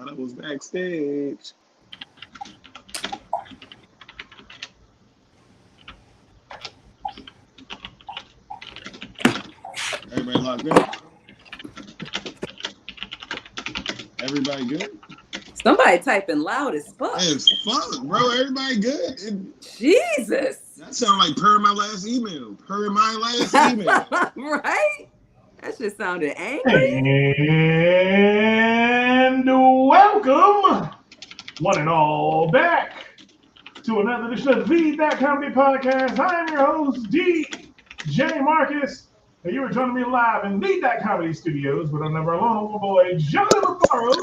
Thought I was backstage. Everybody locked in? Everybody good? Somebody typing loud as fuck. It's fuck, bro. Everybody good? Jesus. That sound like per my last email. Per my last email. Right? That shit sounded angry. And welcome, one and all, back to another edition of the That Comedy Podcast. I am your host, DJ Marcus, and you are joining me live in the That Comedy Studios with our number one boy, Joe Navarro.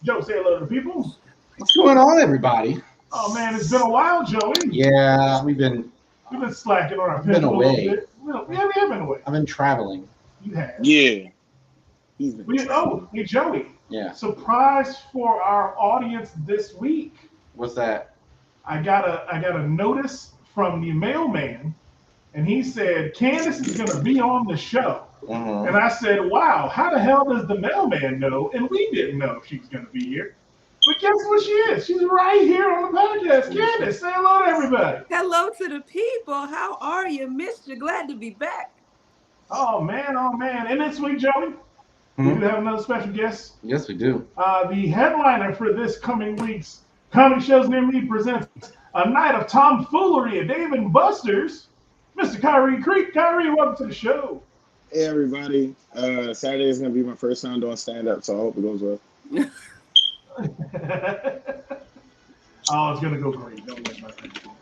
Joe, say hello to the people. What's going on, everybody? Oh man, it's been a while, Joey. Yeah, we've been slacking on our been away. a little bit. Yeah, we have been away. I've been traveling. You have. Yeah. He's been Hey Joey. Yeah. Surprise for our audience this week. What's that? I got a notice from the mailman, and he said Candace is going to be on the show. Uh-huh. And I said, wow, how the hell does the mailman know? And we didn't know she was going to be here. But guess what she is? She's right here on the podcast. Candace, say hello to everybody. Hello to the people. How are you? Missed you. Glad to be back. Oh, man. And this week, Joey, we do have another special guest. Yes, we do. The headliner for this coming week's Comedy Shows Near Me presents a night of tomfoolery at Dave & Buster's. Mr. Kyrie Creek. Kyrie, welcome to the show. Hey everybody. Saturday is gonna be my first time doing stand-up, so I hope it goes well. Oh, it's gonna go great. Don't worry about that.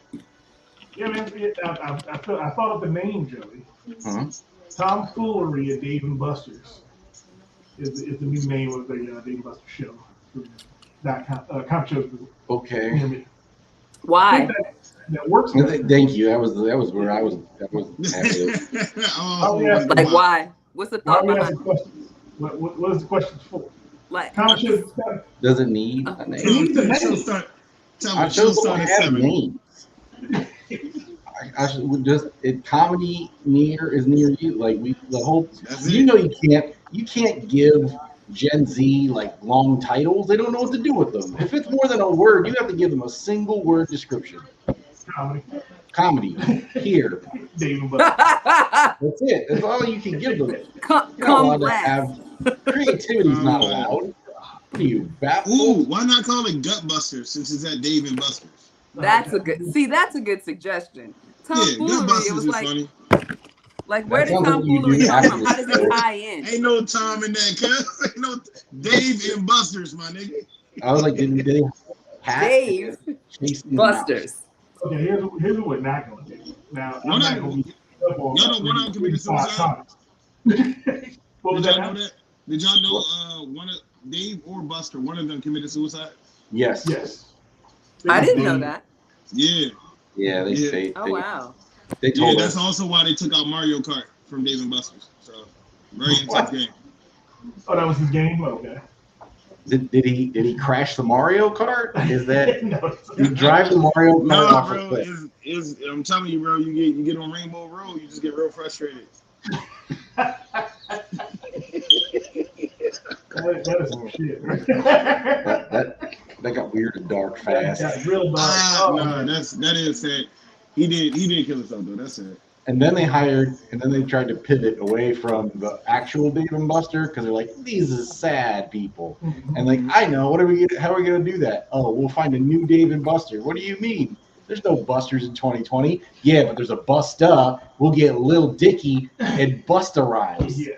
Yeah, man. I thought of the name, Joey. Uh-huh. Tomfoolery at Dave & Buster's is the new name of the Dave & Buster's show. Comedy Shows. Okay. Why? That works. Thank you. That was where I was. That was Like why? What's the thought Why are we behind asking questions? What is the question for? like Comedy Shows. does it need a name? Tell Shows start don't at have 7. names. I should just comedy is near you. Like the whole. That's You it. know you can't give Gen Z like long titles. They don't know what to do with them. If it's more than a word, you have to give them a single word description. Comedy here. Dave & Buster's. That's it. That's all you can give them. You're not Come allowed to last. have creativity's not allowed. What are you, baffled? Ooh, why not call it Gutbusters since it's at Dave & Buster's? That's a good suggestion. Yeah, Tomfoolery, it Gutbusters was is like funny. where did That sounds like you tomfoolery do come from? after How does the show. it tie in? Ain't no Tom in that, cuz. Ain't no Dave & Buster's, my nigga. I was like, did they have Dave Chasing Busters. Okay, here's what we're not going to do. Now, I'm Y'all not not- going to y'all don't want to commit suicide? What was Did that? y'all know that? Did y'all know one of Dave or Buster, one of them committed suicide? Yes. Yes. I didn't know that. Yeah. Yeah, they Yeah. say. Oh wow. They Yeah, told that's us. also why they took out Mario Kart from Dave & Buster's. So, very intense game. Oh, that was his game? Okay. Did he crash the Mario Kart? Is that No. you drive the Mario Kart No, off a bro, cliff? I'm telling you, bro, you get on Rainbow Road, you just get real frustrated. That is some shit. That got weird and dark fast. That's real dark. No, that is sad. He did kill himself though. That's it. And then they tried to pivot away from the actual Dave & Buster because they're like, these are sad people. And like, I know, how are we gonna do that? Oh, we'll find a new Dave & Buster. What do you mean? There's no Busters in 2020. Yeah, but there's a Busta. We'll get Lil Dicky and Busterize. Yeah.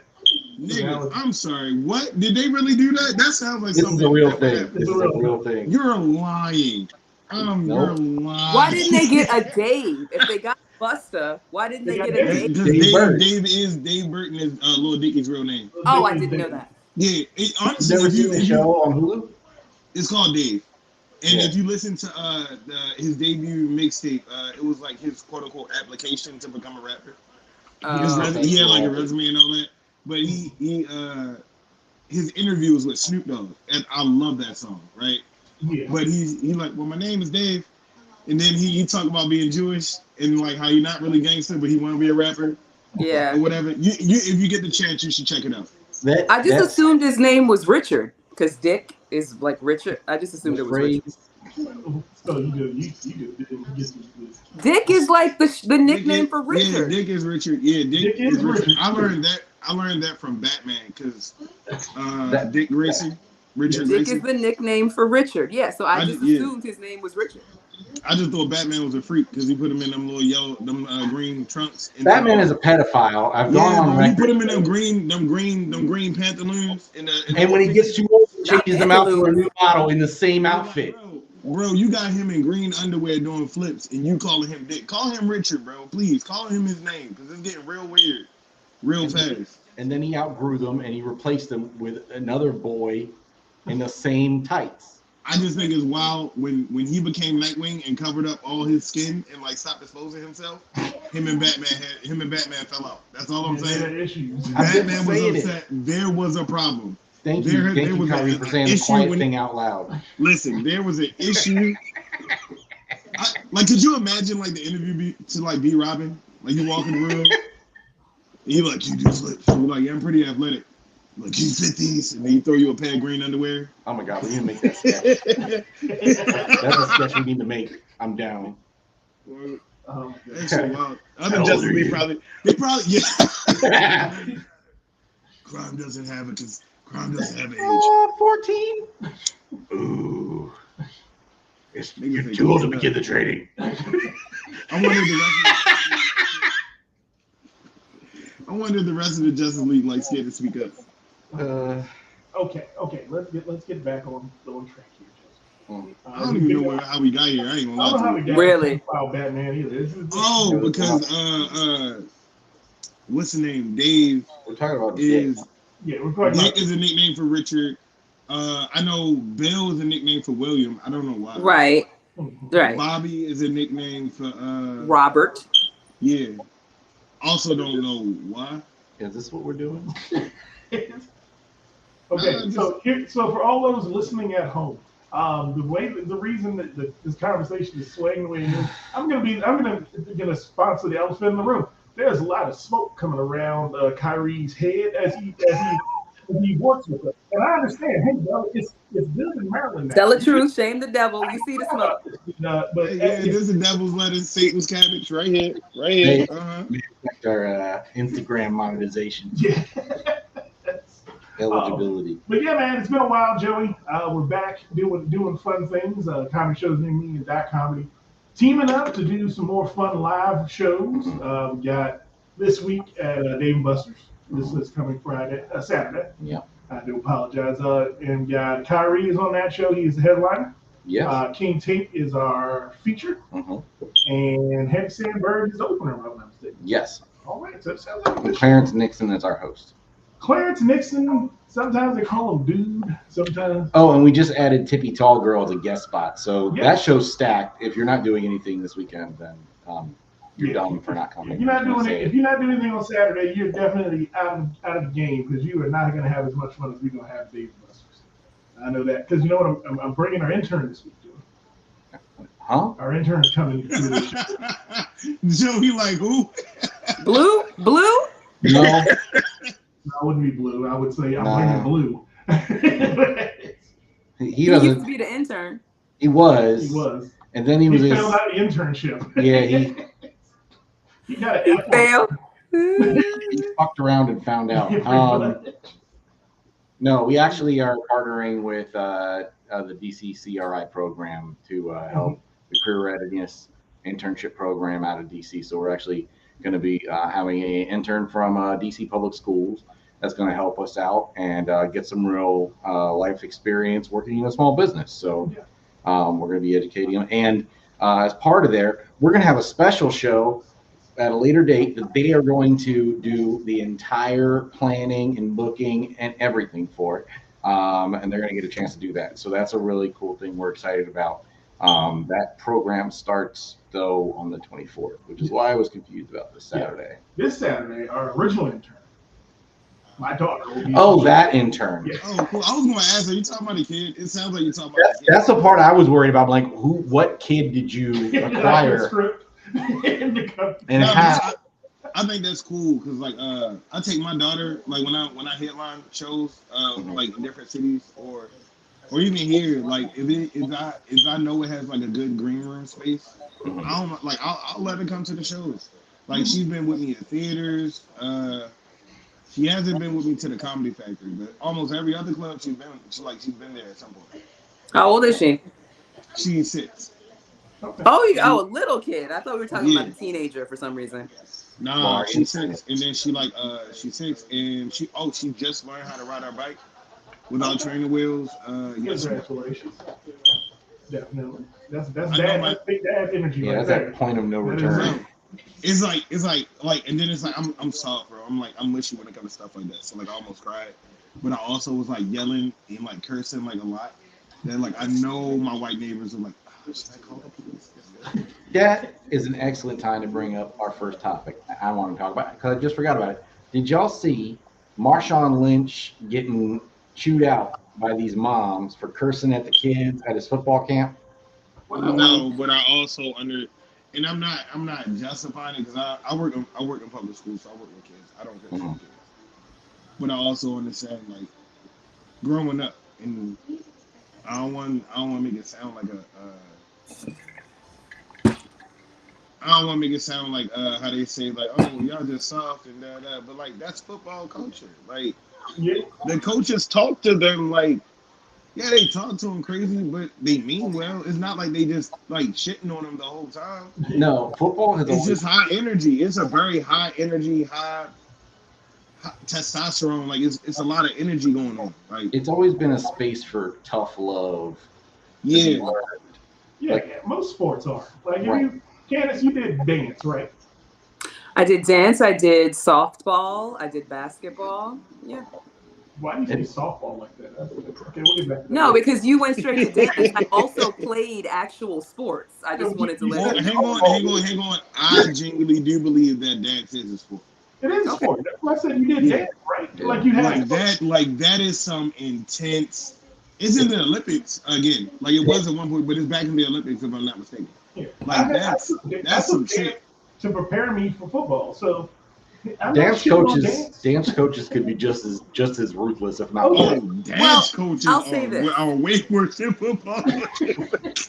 Nigga, I'm sorry. What? Did they really do that? That sounds like This something. is a real that thing. happened. This is a real thing. You're lying. Nope. You're lying. Why didn't they get a Dave? If they got Busta, why didn't they get a Dave? Because Dave Burton is Lil Dicky's real name. Oh, I didn't know that. Yeah, honestly, Never seen the show on Hulu? It's called Dave. And Yeah. if you listen to his debut mixtape, it was like his quote unquote application to become a rapper. He had like a resume and all that. But his interview was with Snoop Dogg, and I love that song, right? Yeah. But he like, well, my name is Dave, and then he talk about being Jewish and like how you're not really gangster, but he want to be a rapper, Yeah. or whatever. You if you get the chance, you should check it out. I just assumed his name was Richard. because Dick is like Richard. I just assumed it was Richard. So you do. Dick is like the nickname for Richard. Yeah, Dick is Richard. Yeah, Dick is Richard. I learned that from Batman because Dick Grayson. Richard Dick Grayson. is the nickname for Richard. Yeah, so I just assumed his name was Richard. I just thought Batman was a freak because he put him in them little yellow, green trunks. Batman is a pedophile. I've gone on record. You put him in them green pantaloons. And when he gets too old, he changes them out for a new model in the same outfit. Bro, you got him in green underwear doing flips, and you calling him Dick. Call him Richard, bro. Please call him his name because it's getting real weird, fast. And then he outgrew them, and he replaced them with another boy in the same tights. I just think it's wild when he became Nightwing and covered up all his skin and like stopped exposing himself. Him and Batman fell out. That's all I'm saying. Batman was upset. There was a problem. Thank you, Kyrie, for saying the quiet thing out loud. Listen, there was an issue. Could you imagine like the interview be Robin? Like you walk in the room, and you like you do flips. You're like, yeah, I'm pretty athletic. Like you fit these, and then you throw you a pair of green underwear. Oh my God, we need to make that sketch. That's a sketch we need to make. I'm down. That's so wild. Other Justice League they probably yeah. Crime doesn't have an age. 14. Ooh. You're too old to begin the training. I wonder if the rest of the Justice League like scared to speak up. Okay. Let's get back on track here. I don't even know how we got here. I ain't gonna lie to you. Really? Batman either. Because what's the name? Dave. We're talking about Dick Dick is a nickname for Richard. I know Bill is a nickname for William. I don't know why. Right. Bobby is a nickname for Robert. Yeah. Also don't know why. Is this what we're doing? Okay, so for all those listening at home, the reason that this conversation is swaying the way it is, I'm gonna sponsor the elephant in the room. There's a lot of smoke coming around Kyrie's head as he works with us, and I understand. Hey, bro, it's good in Maryland now. Tell the truth, shame the devil. You see the smoke. This is the devil's lettuce, Satan's cabbage, right here. Hey, our Instagram monetization. Yeah. Eligibility. But yeah, man, it's been a while, Joey. We're back doing fun things. Comedy shows near me and Dot Comedy teaming up to do some more fun live shows. We got this week at Dave & Buster's. This is coming Saturday. Yeah. I do apologize. And got Kyrie is on that show. He's the headliner. Yeah. King Tate is our feature. And Hank Sandberg is the opener, if I'm not mistaken. Yes. All right. So it sounds like a good Clarence Nixon is our host. Clarence Nixon, sometimes they call him dude, sometimes. Oh, and we just added Tippy Tall Girl as a guest spot. So that show's stacked. If you're not doing anything this weekend, then you're dumb for not coming. If you're not doing anything on Saturday, you're definitely out of the game because you are not going to have as much fun as we're going to have Dave & Buster's. I know that because you know what? I'm bringing our intern this week, Joey. Huh? Our intern is coming to the show. Joey, like who? Blue? No. I wouldn't be Blue. I would say I'm bringing Blue. He used to be the intern. He was. And then he failed out the internship. Yeah, he got an F. Failed. He fucked around and found out. No, we actually are partnering with the DC CRI program to help the career readiness internship program out of DC. So we're actually going to be having an intern from DC Public Schools that's going to help us out and get some real life experience working in a small business. So we're going to be educating them. And as part of there, we're going to have a special show at a later date that they are going to do the entire planning and booking and everything for it. And they're going to get a chance to do that. So that's a really cool thing we're excited about. That program starts, though, on the 24th, which is why I was confused about this Saturday. This Saturday, our original intern, my daughter, will be. Oh, that intern. Yes. Oh, cool. I was going to ask, are you talking about a kid? It sounds like you're talking about a kid. That's the part I was worried about. Like, what kid did you acquire? and No, how? I think that's cool because like I take my daughter like when I headline shows like in different cities or even here like if I know it has like a good green room space, I don't like I'll let her come to the shows. Like she's been with me at theaters. She hasn't been with me to the Comedy Factory, but almost every other club she's been there at some point. How old is she? She's 6. Okay. Oh, a little kid. I thought we were talking about a teenager for some reason. Nah, she's 6, and then she's 6, and she just learned how to ride her bike without training wheels. Congratulations. Definitely. That's big dad energy. Yeah, right that's there. that point of no return. It's like, and then it's like I'm soft, bro. I'm mushy when it comes to stuff like that. So like I almost cried, but I also was like yelling and like cursing like a lot. Then like I know my white neighbors are like, oh, should I call the police? That is an excellent time to bring up our first topic. I want to talk about it because I just forgot about it. Did y'all see Marshawn Lynch getting chewed out by these moms for cursing at the kids at his football camp? No, but I also and I'm not justifying it because I work in public schools, so I work with kids. I don't curse with kids, but I also understand like growing up, and I don't want to make it sound like how they say like, oh, y'all just soft and that, but like that's football culture. Like the coaches talk to them like. Yeah, they talk to them crazy, but they mean well. It's not like they just like shitting on them the whole time. No, football has It's just high energy. It's a very high energy, high testosterone. Like it's a lot of energy going on. Like it's always been a space for tough love. Yeah. Most sports are. Like Candace, you did dance, right? I did dance. I did softball. I did basketball. Yeah. Why do you say softball like that? Okay, we'll get back to that. No, because you went straight to dance. I also played actual sports. I just wanted to let you know. Hang on. I genuinely do believe that dance is a sport. It is a sport. That's why I said you did dance, right? Like you had that is some intense. It's in the Olympics again. Like it was at one point, but it's back in the Olympics if I'm not mistaken. Yeah. Like that's some shit to prepare me for football. So dance coaches could be just as ruthless, if not more. Dance coaches are way worse than football.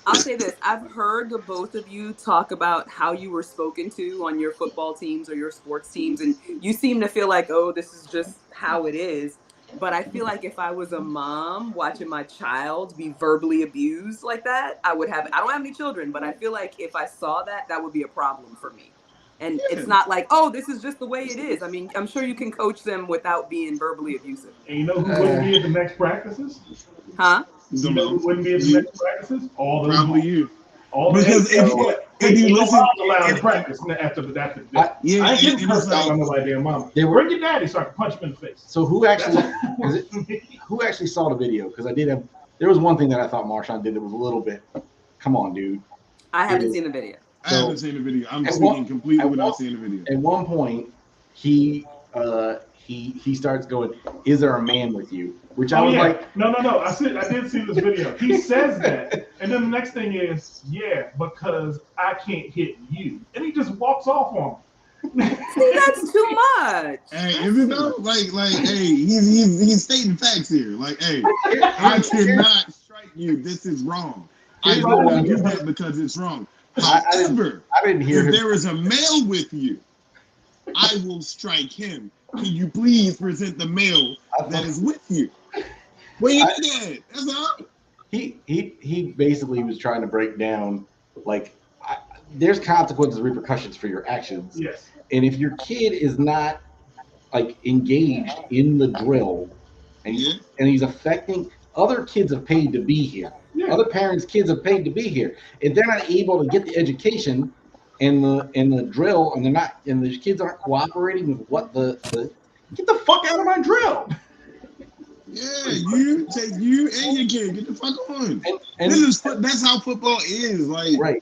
I'll say this. I've heard the both of you talk about how you were spoken to on your football teams or your sports teams, and you seem to feel like, oh, this is just how it is. But I feel like if I was a mom watching my child be verbally abused like that, I don't have any children, but I feel like if I saw that, that would be a problem for me. And it's not like, oh, this is just the way it is. I mean, I'm sure you can coach them without being verbally abusive. And you know who wouldn't be at the next practices? Huh? You know who wouldn't be at the next practices? All those probably you. All because if you listen, allowed to practice after the I didn't curse out on nobody's damn mama. They bring your daddy so I can punch him in the face. So who actually saw the video? Because there was one thing that I thought Marshawn did that was a little bit. Come on, dude. I haven't seen the video. I haven't seen the video. I'm speaking completely without seeing the video. At one point, he starts going, "Is there a man with you?" Which I was like, no. I did see this video. He says that, and then the next thing is, yeah, because I can't hit you, and he just walks off on him. See, that's too much. Hey, is it though? Like, hey, he's stating facts here. Like, hey, I cannot strike you. This is wrong. I don't do that because it's wrong. However, I didn't hear if there is a male with you, I will strike him. Can you please present the male that is with you? Well, you did that. That's all. He basically was trying to break down like there's consequences, repercussions for your actions. Yes. And if your kid is not like engaged in the drill, and he's affecting other kids have paid to be here. Yeah. Other parents' kids have paid to be here. If they're not able to get the education and the drill, and the kids aren't cooperating with what the get the fuck out of my drill. Yeah, you and your kid get the fuck on. And that's how football is, like right.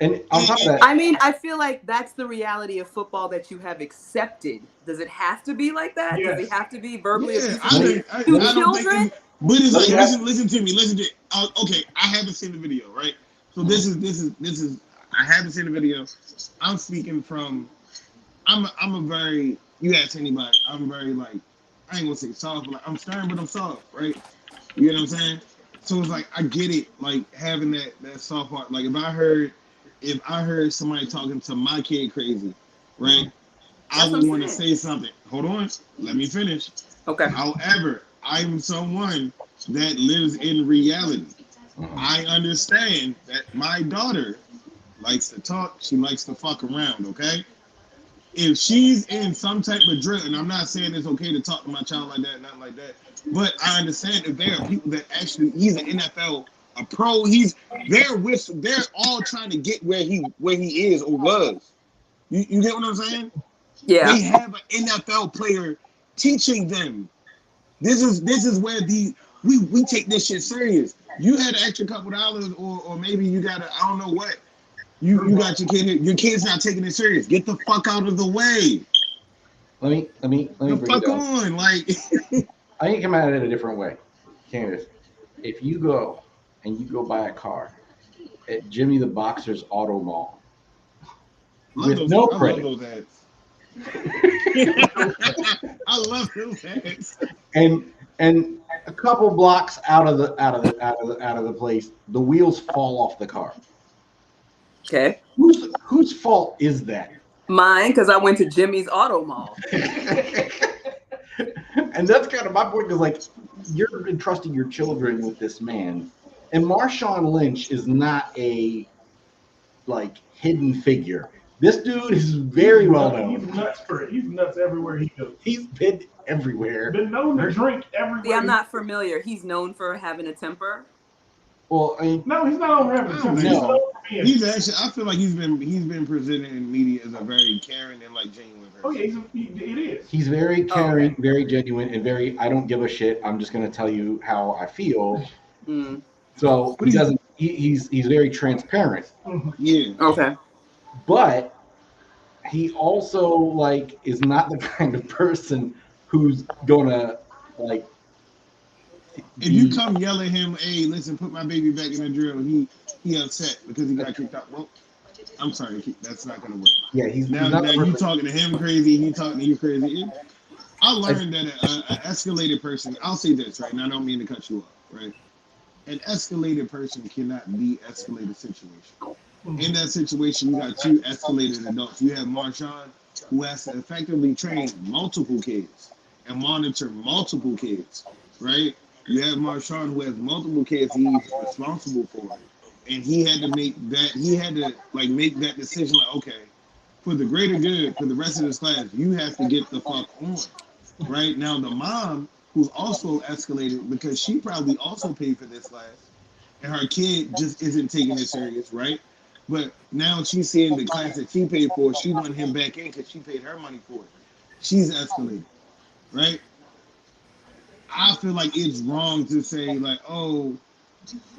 And on top of that, I mean, I feel like that's the reality of football that you have accepted. Does it have to be like that? Yes. Does it have to be verbally abusive I to don't children? But it's like listen to me. Okay, I haven't seen the video, right? So this is I haven't seen the video. I'm speaking from I'm a very, you ask anybody, I'm very like, I ain't gonna say soft, but like, I'm stern, but I'm soft, right? You know what I'm saying? So it's like I get it, like having that soft part. Like if I heard somebody talking to my kid crazy, right? I would want to say something. Hold on, let me finish. Okay. However, I'm someone that lives in reality. I understand that my daughter likes to talk, she likes to fuck around, okay? If she's in some type of drill, and I'm not saying it's okay to talk to my child like that, nothing like that, but I understand if there are people that actually, he's an NFL, a pro, they're all trying to get where he is or was. You get what I'm saying? Yeah. They have an NFL player teaching them. This is where we take this shit serious. You had an extra couple dollars, or maybe you got I don't know what. You got your kid. Your kid's not taking it serious. Get the fuck out of the way. Let me the bring fuck it on. Like I can come at it a different way. Candace, if you go and you go buy a car at Jimmy the Boxer's Auto Mall with no credit. I love those ads. I love those ads. And a couple blocks out of the place, the wheels fall off the car. Okay. Whose fault is that? Mine, because I went to Jimmy's Auto Mall. And that's kind of my point, because like you're entrusting your children with this man, and Marshawn Lynch is not a like hidden figure. This dude is very well known. He's nuts for it. He's nuts everywhere he goes. He's been everywhere. Been known to drink everywhere. See, I'm not familiar. He's known for having a temper. Well, I mean, no, he's not on having a temper. No. He's actually. I feel like he's been presented in media as a very caring and like genuine person. Oh yeah, it is. He's very caring, very genuine, and very. I don't give a shit. I'm just gonna tell you how I feel. Mm. So he doesn't. He's very transparent. Yeah. Okay. But he also like is not the kind of person who's gonna like. If you come yell at him, hey, listen, put my baby back in the drill, he upset because he got kicked out. Well, I'm sorry, that's not gonna work. Yeah, he's now you talking to him crazy, he talking to you crazy. I learned that an escalated person. I'll say this right now. I don't mean to cut you off. Right, an escalated person cannot de-escalate a situation. In that situation, you got two escalated adults. You have Marshawn, who has to effectively train multiple kids and monitor multiple kids. Right. You have Marshawn, who has multiple kids he's responsible for, and he had to make that. He had to like make that decision. Like, okay, for the greater good, for the rest of this class, you have to get the fuck on. Right now, the mom, who's also escalated because she probably also paid for this class, and her kid just isn't taking it serious, right? But now she's seeing the class that she paid for. She want him back in because she paid her money for it. She's escalated, right? I feel like it's wrong to say like, oh,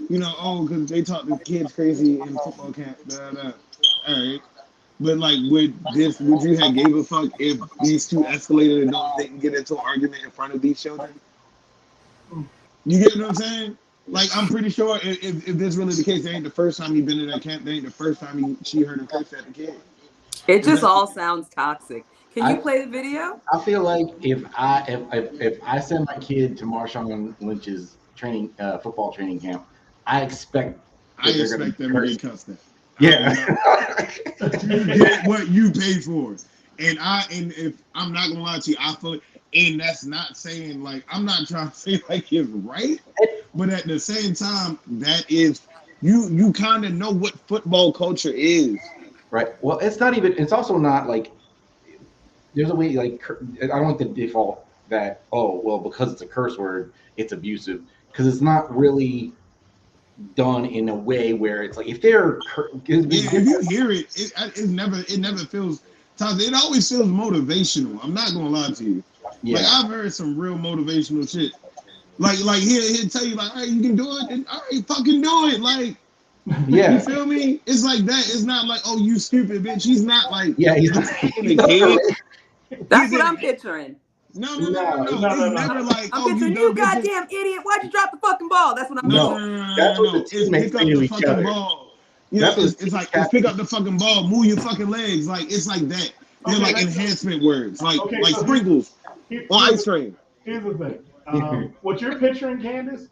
because they taught the kids crazy in football camp. Blah, blah. All right, but like, would you have gave a fuck if these two escalated adults didn't get into an argument in front of these children? You get what I'm saying? Like, I'm pretty sure if this really the case, they ain't the first time he been in that camp. They ain't the first time she heard him curse at the kid. It just all sounds toxic. Can you play the video? I feel like if I send my kid to Marshawn Lynch's football training camp, I expect them to be cussed at. Yeah, you get what you paid for, and if I'm not gonna lie to you, I feel, and that's not saying like I'm not trying to say like it's right, but at the same time, that is you kind of know what football culture is. Right. Well, it's not even. It's also not like. There's a way, like, I don't like the default that, oh, well, because it's a curse word, it's abusive. Because it's not really done in a way where it's like, if they're... if you hear it, it never feels toxic. It always feels motivational. I'm not going to lie to you. Yeah. Like, I've heard some real motivational shit. Like he'll tell you, like, all right, you can do it. All right, fucking do it. Like, yeah. You feel me? It's like that. It's not like, oh, you stupid bitch. He's not like... Yeah, he's not a kid. That's what I'm picturing. No. It's never like, I'm picturing you goddamn idiot. Why'd you drop the fucking ball? That's what I'm picturing. No. It's pick up the fucking ball. You know, it's like, pick up the fucking ball, move your fucking legs. Like, it's like that. They're like enhancement words, like so sprinkles or ice cream. Here's the thing. What you're picturing, Candace,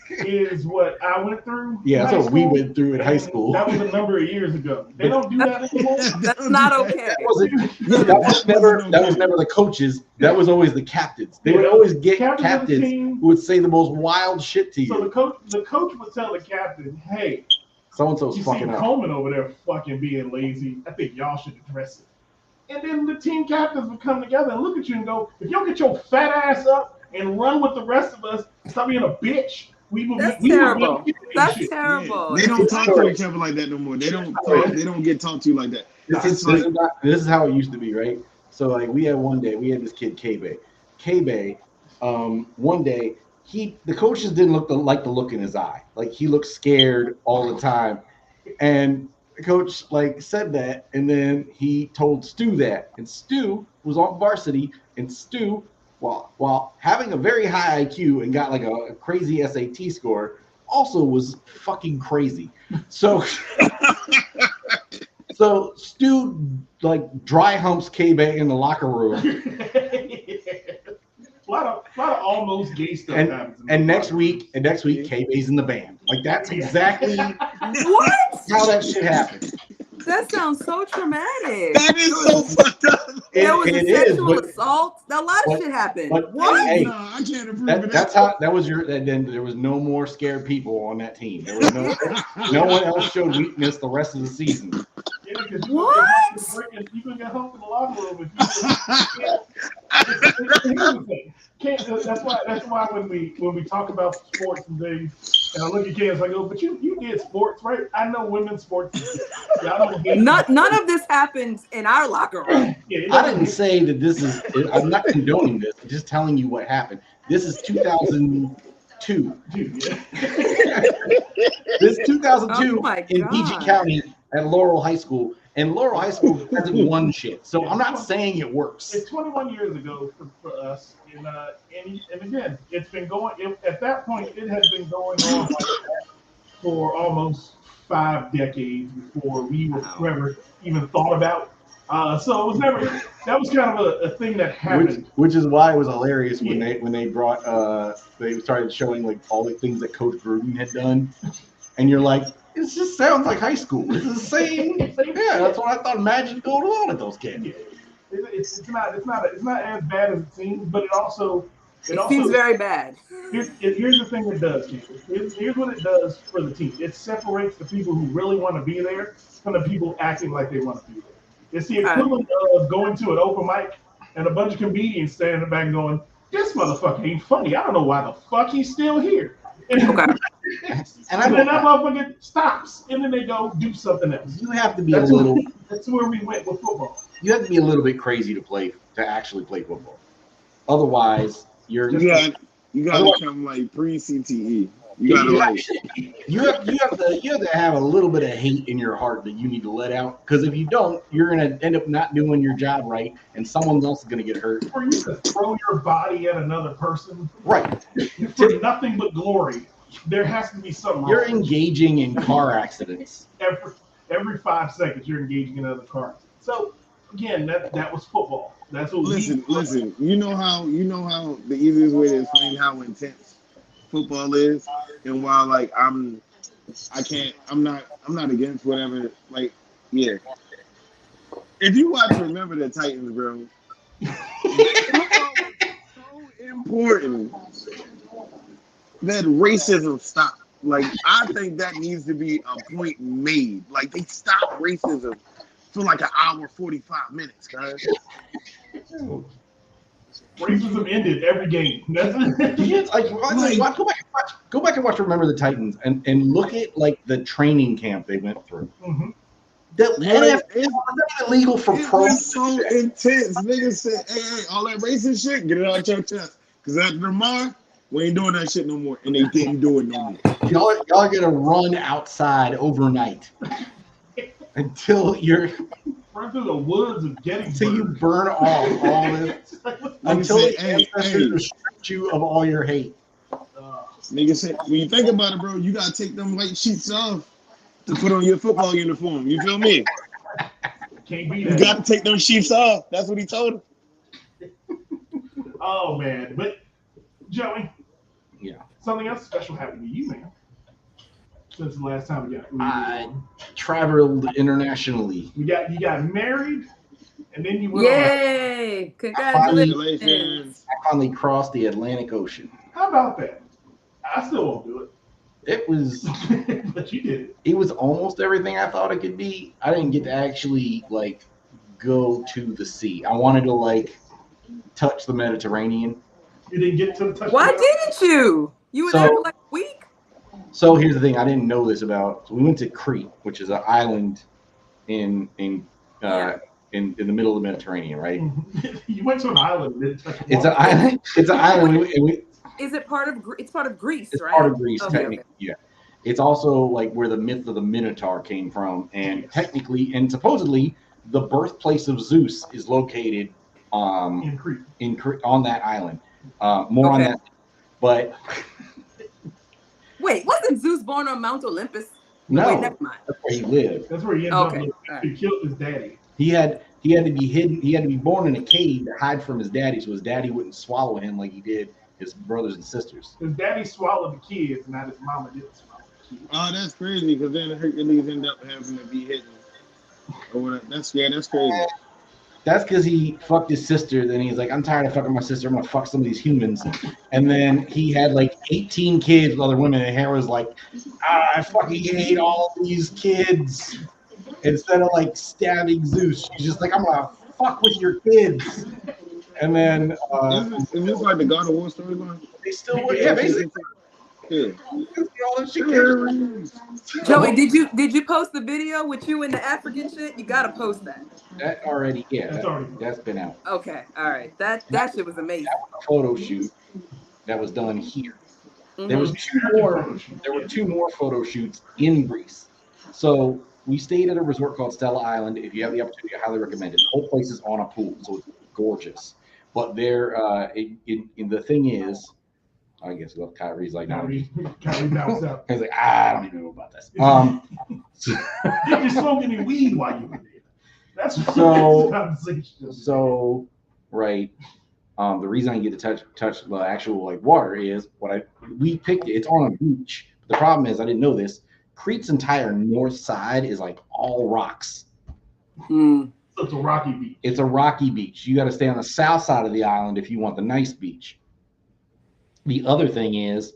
is what I went through. Yeah, that's what we went through in high school. That was a number of years ago. They don't do that anymore. That's not okay. That was never the coaches. That was always the captains. They would always get captains who would say the most wild shit to you. So the coach would tell the captain, "Hey, so-and-so's fucking up. Coleman over there fucking being lazy. I think y'all should address it." And then the team captains would come together and look at you and go, "If you don't get your fat ass up and run with the rest of us, stop being a bitch." That's terrible. That's terrible. They don't talk to each other like that no more. They don't get talked to like that. This is how it used to be, right? So like we had this kid K-Bay. One day the coaches didn't like the look in his eye. Like he looked scared all the time. And the coach like said that, and then he told Stu that. And Stu was on varsity, and Stu, while having a very high IQ and got like a crazy SAT score, also was fucking crazy. So Stu like dry humps K-Bay in the locker room. A lot of almost gay stuff happens. And next week, K-Bay's in the band. Like that's exactly what? How that shit happened. That sounds so traumatic. That is so fucked up. There was a sexual assault. A lot of shit happened. What? Hey, no, I can't approve of that. That's how. That was your. Then there was no more scared people on that team. There was no one else showed weakness the rest of the season. Yeah, what? You can get home in the locker room if that's why when we talk about sports and things, and I look at kids, I go, but you did sports, right? I know women's sports. None of this happens in our locker room. Yeah, I didn't say that this is. I'm not condoning this. I'm just telling you what happened. This is 2002. This 2002 in PG County at Laurel High School, and Laurel High School hasn't won shit. So I'm not saying it works. It's 21 years ago for us, and again, it's been going. At that point, it has been going on like that for almost 5 decades before we ever even thought about. So it was never. That was kind of a thing that happened. Which is why it was hilarious when they brought they started showing like all the things that Coach Gruden had done, and you're like, it just sounds like high school. It's the same. Yeah, that's what I thought. Imagine going on at those kids. Yeah. It's not as bad as it seems, but it also seems very bad. Here's the thing it does, Keith. Here's what it does for the team. It separates the people who really want to be there from the people acting like they want to be there. It's the equivalent of going to an open mic and a bunch of comedians standing in the back going, "This motherfucker ain't funny. I don't know why the fuck he's still here." And then that motherfucker stops, and then they go do something else. You have to be little. That's where we went with football. You have to be a little bit crazy to actually play football. Otherwise, you gotta become like pre-CTE. You have to have a little bit of hate in your heart that you need to let out. Because if you don't, you're gonna end up not doing your job right, and someone else is gonna get hurt. For you to throw your body at another person, right? For nothing but glory, there has to be something wrong. You're engaging in car accidents. Every 5 seconds, you're engaging in another car. So again, that was football. That's what. Listen. You know how the easiest way to explain how intense football is, and while like I'm not against whatever. Like, yeah. If you watch Remember the Titans, bro, it's so important that racism stop. Like, I think that needs to be a point made. Like, they stop racism for like an hour 45 minutes, guys. Racism ended every game. Go back and watch Remember the Titans and look at like the training camp they went through. Mm-hmm. The NFL is illegal for pro. It's so intense. Niggas said, hey, all that racist shit, get it out your chest. Because after tomorrow, we ain't doing that shit no more. And they didn't do it no more. Y'all are going to run outside overnight until you're... Run through the woods of Gettysburg. Until you burn off all this. Until the ancestors strip you of all your hate. Nigga said, when you think about it, bro, you got to take them white sheets off to put on your football uniform. You feel me? Can't be You that. got to take those sheets off. That's what he told him. Oh man, but Joey, Yeah. something else special happened to you, man. Since the last time we got I traveled internationally. you got married, and then you went Yay! Congratulations. I finally crossed the Atlantic Ocean. on. How about that? I still won't do It was it, but you did it. it was almost everything I thought it could be. I didn't get to actually like go to the sea. I wanted to like touch the Mediterranean. You didn't get to the touchdown. Why didn't you? You were there for like a week. So here's the thing: I didn't know this about. So we went to Crete, which is an island in the middle of the Mediterranean, right? You went to an island. And didn't touch It's an island. It's an island. Is it part of? It's part of Greece, It's right? part of Greece, Okay, technically. Yeah. It's also like where the myth of the Minotaur came from, and technically and supposedly the birthplace of Zeus is located in Crete. on that island. More on that, but wait, wasn't Zeus born on Mount Olympus? no, Wait, never mind. that's where he lived. That's where he ended Okay, up. all He killed his daddy. He had to be hidden. He had to be born in a cave to hide from his daddy, so his daddy wouldn't swallow him like he did his brothers and sisters. His daddy swallowed the kids, and not his mama didn't swallow the kids. Oh, that's crazy because then Hercules end up having to be hidden. Or whatever. That's crazy. That's because he fucked his sister. Then he's like, I'm tired of fucking my sister. I'm gonna fuck some of these humans. And then he had like 18 kids with other women, and Hera was like, I fucking hate all these kids. Instead of like stabbing Zeus, she's just like, I'm gonna fuck with your kids. And then Is this like the God of War storyline? they still were, yeah, basically. Yeah. Joey, did you post the video with you in the African shit? You gotta post that. That already, yeah, That's that's been out. Okay, all right. That shit was amazing. A photo shoot that was done here. Mhm. There were two more photo shoots in Greece. So we stayed at a resort called Stella Island. If you have the opportunity, I highly recommend it. The whole place is on a pool, so it's gorgeous. But there, the thing is, I guess Kyrie's like, no. Kyrie bounced out. He's like, I don't even know about this. Did you smoke any weed while you were there? That's So- conversation. So, right. The reason I get to touch the actual like water is we picked it. It's on a beach. The problem is I didn't know this. Crete's entire north side is like all rocks. Mm. So it's a rocky beach. It's a rocky beach. You got to stay on the south side of the island if you want the nice beach. The other thing is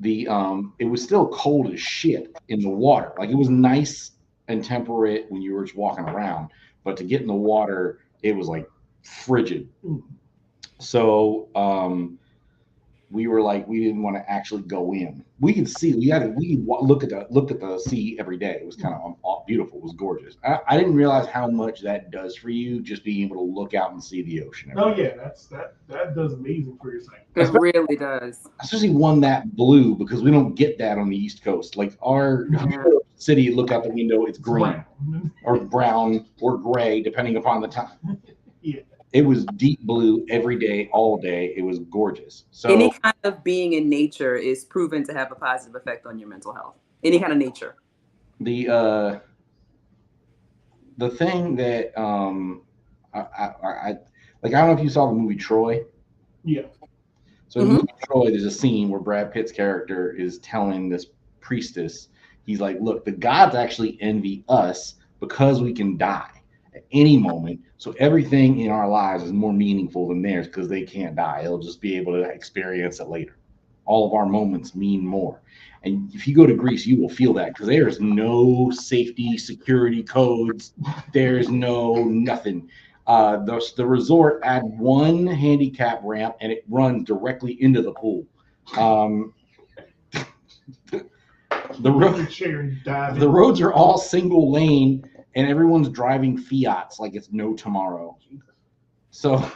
it was still cold as shit in the water. Like it was nice and temperate when you were just walking around, but to get in the water, it was like frigid. So we were like, we didn't want to actually go in. We could see, we looked at the sea every day. It was kind of beautiful. It was gorgeous. I didn't realize how much that does for you, just being able to look out and see the ocean. Oh yeah, that does amazing for your sight. It really does. Especially one that blue, because we don't get that on the East Coast. Like our city, look out the window, it's green or brown or gray, depending upon the time. Yeah. It was deep blue every day, all day. It was gorgeous. So Any kind of being in nature is proven to have a positive effect on your mental health. Any kind of nature. the thing that I like, I don't know if you saw the movie Troy. Yeah. So in the movie Troy, there's a scene where Brad Pitt's character is telling this priestess, he's like, look, the gods actually envy us because we can die at any moment. So everything in our lives is more meaningful than theirs because they can't die. They'll just be able to experience it later. All of our moments mean more. And if you go to Greece, you will feel that because there's no safety, security codes. There's no nothing. The resort had one handicap ramp and it runs directly into the pool. The roads are all single lane and everyone's driving Fiats like it's no tomorrow. So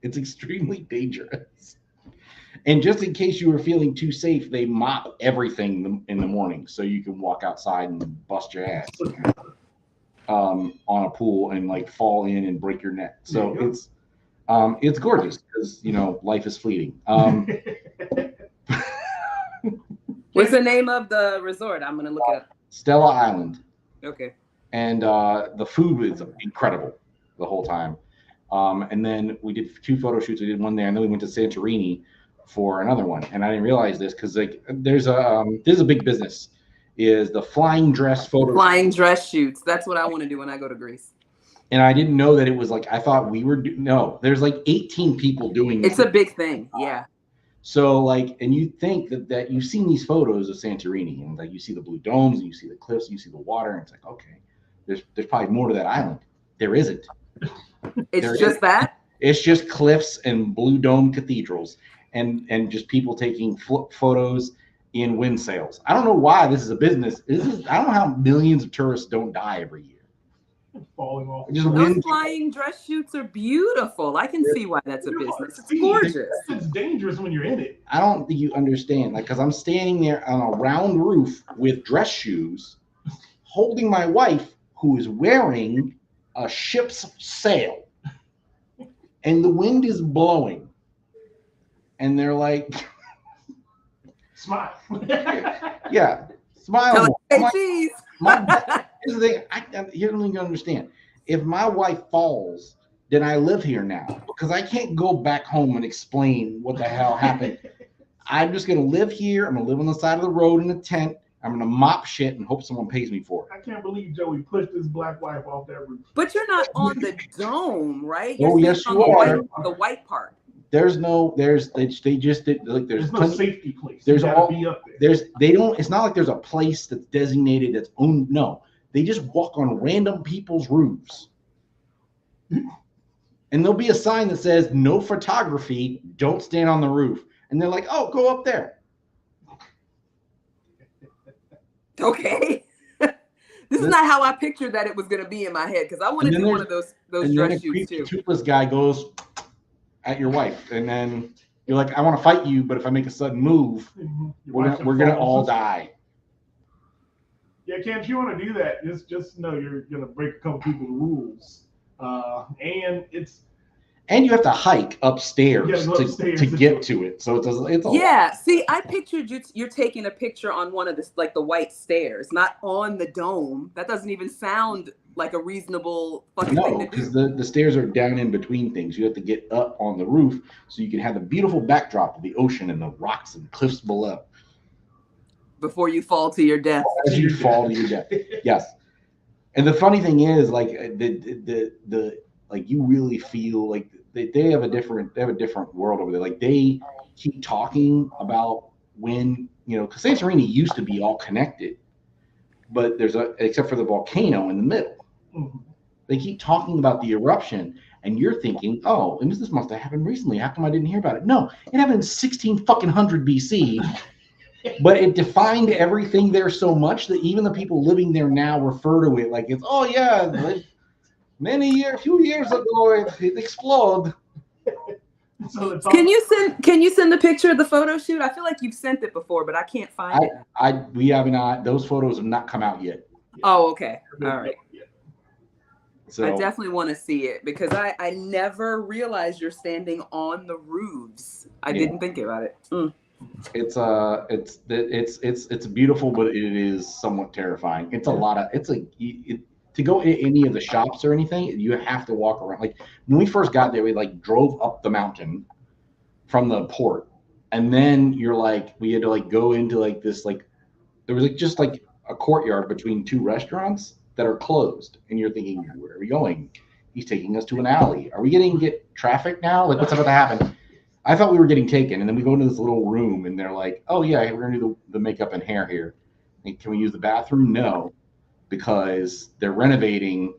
it's extremely dangerous. And just in case you were feeling too safe, they mop everything in the morning so you can walk outside and bust your ass on a pool and like fall in and break your neck. So it's gorgeous because, you know, life is fleeting. What's the name of the resort? I'm gonna look it up. Stella Island. Okay. and the food was incredible the whole time. And then we did 2 photo shoots. We did one there, and then we went to Santorini for another one. And I didn't realize this because like there's a big business, is the flying dress photo. Flying dress shoots. That's what I want to do when I go to Greece. And I didn't know that it was like, I thought we were no. There's like 18 people doing. It's a big thing. Yeah. So like, and you think that you've seen these photos of Santorini, and like you see the blue domes, and you see the cliffs, and you see the water, and it's like, okay, there's probably more to that island. There isn't. It's just that. It's just cliffs and blue dome cathedrals, and just people taking photos in wind sails. I don't know why this is a business. I don't know how millions of tourists don't die every year. Falling off. Those flying dress shoots are beautiful. I can see why that's a business. It's gorgeous. It's dangerous when you're in it. I don't think you understand. Like, because I'm standing there on a round roof with dress shoes, holding my wife, who is wearing a ship's sail, and the wind is blowing, and they're like, smile. Yeah, smile. Hey, cheese. Here's the thing. Here's the thing you understand. If my wife falls, then I live here now, because I can't go back home and explain what the hell happened. I'm just gonna live here. I'm gonna live on the side of the road in a tent. I'm gonna mop shit and hope someone pays me for it. I can't believe Joey pushed his black wife off that roof. But you're not on the dome, right? Oh, yes, you are. The white part. They just did like there's no safety place. There's all be up there. It's not like there's a place that's designated that's owned. No, they just walk on random people's roofs. And there'll be a sign that says no photography, don't stand on the roof. And they're like, oh, go up there. Okay. This is not how I pictured that it was going to be in my head, because I want to do one of those dress shoots too. Toothless guy goes at your wife, and then you're like, I want to fight you, but if I make a sudden move, we're gonna all die. Yeah, Cam, if you want to do that, just know you're gonna break a couple people's rules, and you have to hike upstairs to get to it. So it's yeah. See, I pictured you're taking a picture on one of the white stairs, not on the dome. That doesn't even sound like a reasonable fucking thing to do. No, because the stairs are down in between things. You have to get up on the roof so you can have the beautiful backdrop of the ocean and the rocks and cliffs below. Before you fall to your death. As you fall to your death. Yes. And the funny thing is, like the like you really feel like they have a different world over there. Like they keep talking about when, because Santorini used to be all connected, but except for the volcano in the middle. Mm-hmm. They keep talking about the eruption, and you're thinking, oh, and this must have happened recently. How come I didn't hear about it? No, it happened in 1600 BC. But it defined everything there so much that even the people living there now refer to it like it's, oh yeah, like a few years ago it exploded. So can you send the picture of the photo shoot? I feel like you've sent it before, but I can't find it. We have not. Those photos have not come out yet. Oh, okay. All right. So, I definitely want to see it, because I never realized you're standing on the roofs. I didn't think about it. It's beautiful, but it is somewhat terrifying. It's a lot of to go in any of the shops or anything, you have to walk around. Like when we first got there, we like drove up the mountain from the port, and then we had to like go into like this, like there was like just like a courtyard between 2 restaurants that are closed, and you're thinking, where are we going? He's taking us to an alley. Are we getting traffic now? Like what's about to happen? I thought we were getting taken, and then we go into this little room, and they're like, oh yeah, we're gonna do the makeup and hair here. And can we use the bathroom? No, because they're renovating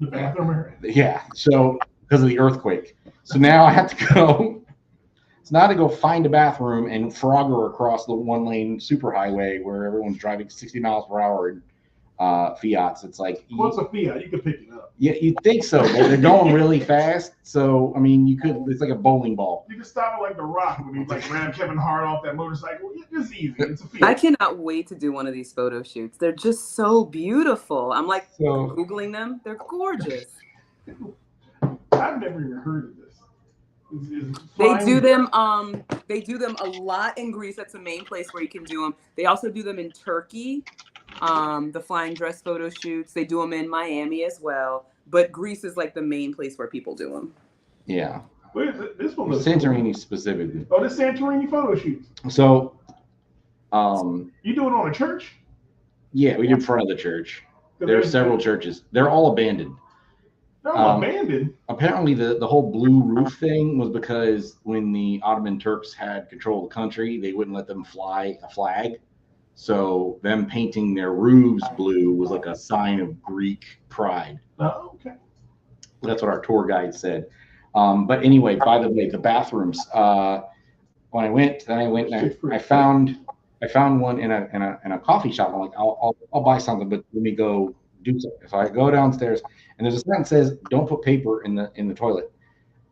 the bathroom. Yeah, so because of the earthquake. So now I have to go. It's now to go find a bathroom and Frogger across the 1-lane superhighway where everyone's driving 60 miles per hour in Fiats. It's like, what's a Fiat? You can pick it up. Yeah, you'd think so, but they're going really fast. So I mean, it's like a bowling ball. You can stop it like The Rock when he like ran Kevin Hart off that motorcycle. It's easy. It's a Fiat. I cannot wait to do one of these photo shoots. They're just so beautiful. I'm like Googling them. They're gorgeous. I've never even heard of this. They do them a lot in Greece. That's the main place where you can do them. They also do them in Turkey. the flying dress photo shoots. They do them in Miami as well. But Greece is like the main place where people do them. Yeah. Where is it? This one looks Santorini cool. specifically. Oh, this Santorini photo shoots. So, you do it on a church? yeah, we did in front of the church. There are several churches. They're all abandoned. They're all abandoned. Apparently, the whole blue roof thing was because when the Ottoman Turks had control of the country, they wouldn't let them fly a flag. So them painting their roofs blue was like a sign of Greek pride. Oh, okay. That's what our tour guide said. But anyway, by the way, the bathrooms. When I went, and I found one in a coffee shop. I'm like, I'll buy something, but let me go do something. So I go downstairs, and there's a sign that says, "Don't put paper in the toilet."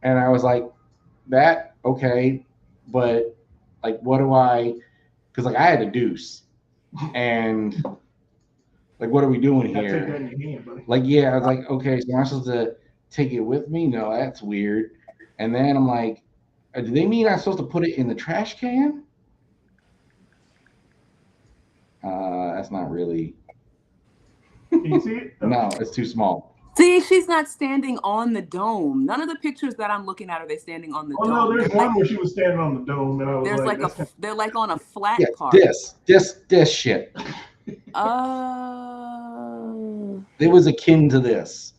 And I was like, "That okay?" But like, what do I? Because like I had a deuce, and like, what are we doing here? Take that in your hand, buddy. Like, yeah, I was like, okay, so am I supposed to take it with me? No, that's weird. And then I'm like, do they mean I'm supposed to put it in the trash can? That's not really. Can you see it? No, it's too small. See, she's not standing on the dome. None of the pictures that I'm looking at are they standing on the dome. No, there's one where she was standing on the dome, and I was they're like on a flat part. This shit. Oh. It was akin to this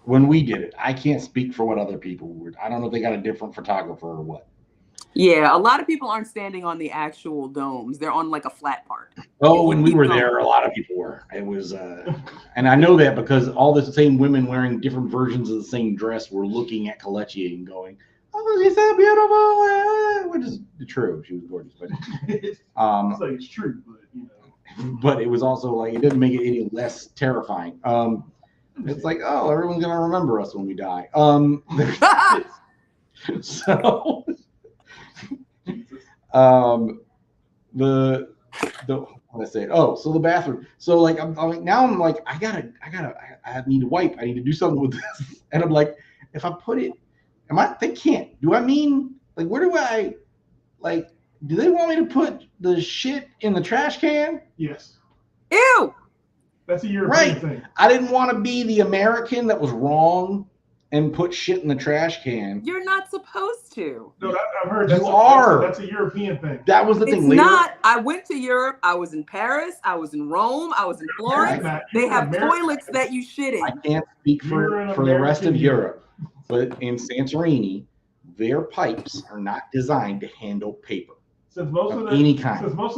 when we did it. I can't speak for what other people were. I don't know if they got a different photographer or what. Yeah, a lot of people aren't standing on the actual domes. They're on like a flat part. Oh, when we were there, a lot of people were. It was, and I know that because all the same women wearing different versions of the same dress were looking at Kelechi and going, "Oh, she's so beautiful," which is true. She was gorgeous, but so it's true, but you know. But it was also like it didn't make it any less terrifying. It's like, oh, everyone's gonna remember us when we die. So. The what I say? Oh, so the bathroom. So like I'm like now I'm like I need to wipe. I need to do something with this. And I'm like, if I put it, they can't. Do I mean like where do I like? Do they want me to put the shit in the trash can? Yes. Ew. That's a European thing. I didn't want to be the American that was wrong and put shit in the trash can. You're not supposed to. No, I've heard that's a European thing. That was the thing. It's not. I went to Europe. I was in Paris. I was in Rome. I was in Florence. They have toilets that you shit in. I can't speak for the rest of Europe, but in Santorini, their pipes are not designed to handle paper. Since most of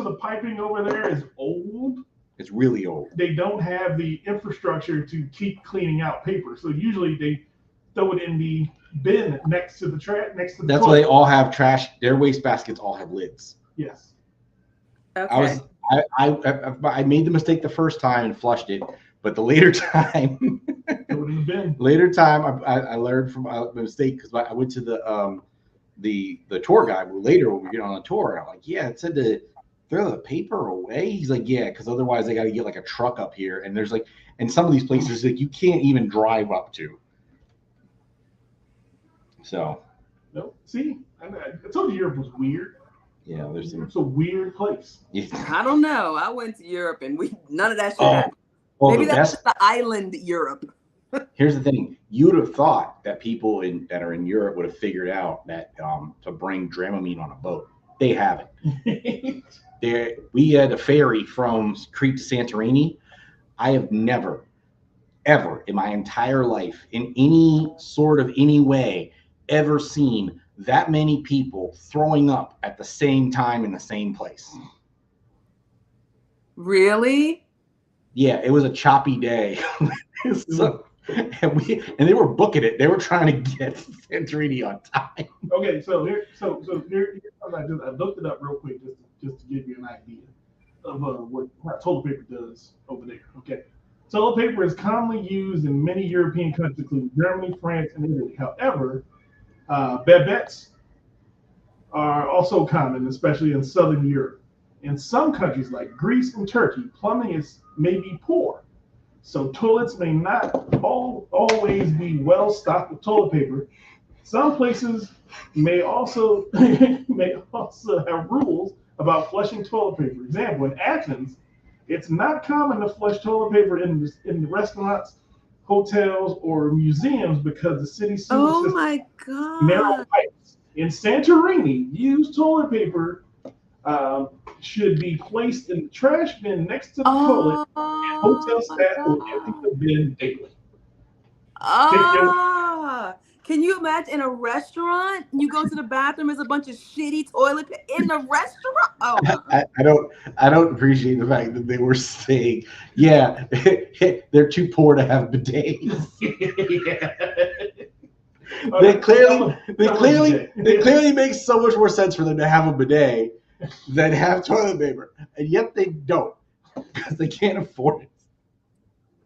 the piping over there is old. It's really old. They don't have the infrastructure to keep cleaning out paper. So usually they throw it in the bin next to the That's toilet. why they all have trash. Their waste baskets all have lids. Yes. Okay. I made the mistake the first time and flushed it, but the later time, Throw it in the bin. I learned from my mistake because I went to the tour guide later when we get on a tour. And I'm like, yeah, it said to throw the paper away. He's like, yeah, because otherwise they got to get like a truck up here, and there's like, and some of these places like you can't even drive up to. So, no. See, I told you Europe was weird. Yeah, it's a weird place. Yeah. I don't know. I went to Europe and none of that shit happened. Maybe that's the island Europe. Here's the thing: you'd have thought that people that are in Europe would have figured out that to bring Dramamine on a boat. They haven't. We had a ferry from Crete to Santorini. I have never, ever in my entire life, in any way, ever seen that many people throwing up at the same time in the same place. Really? Yeah, it was a choppy day. And they were booking it. They were trying to get Santorini on time. Okay, so here's I looked it up real quick just to give you an idea of what toilet paper does over there. Okay, toilet paper is commonly used in many European countries, including Germany, France, and Italy. However, babettes are also common, especially in Southern Europe. In some countries like Greece and Turkey, plumbing may be poor, so toilets may not always be well stocked with toilet paper. Some places may also have rules about flushing toilet paper. For example, in Athens, It's not common to flush toilet paper in restaurants, hotels, or museums because the city's sewer system my God. narrow pipes. In Santorini, used toilet paper should be placed in the trash bin next to the toilet. Hotel staff will empty the bin daily. Can you imagine in a restaurant? You go to the bathroom, there's a bunch of shitty toilet paper in the restaurant. Oh, I don't appreciate the fact that they were saying, yeah, they're too poor to have bidets. They clearly make so much more sense for them to have a bidet than have toilet paper, and yet they don't because they can't afford it.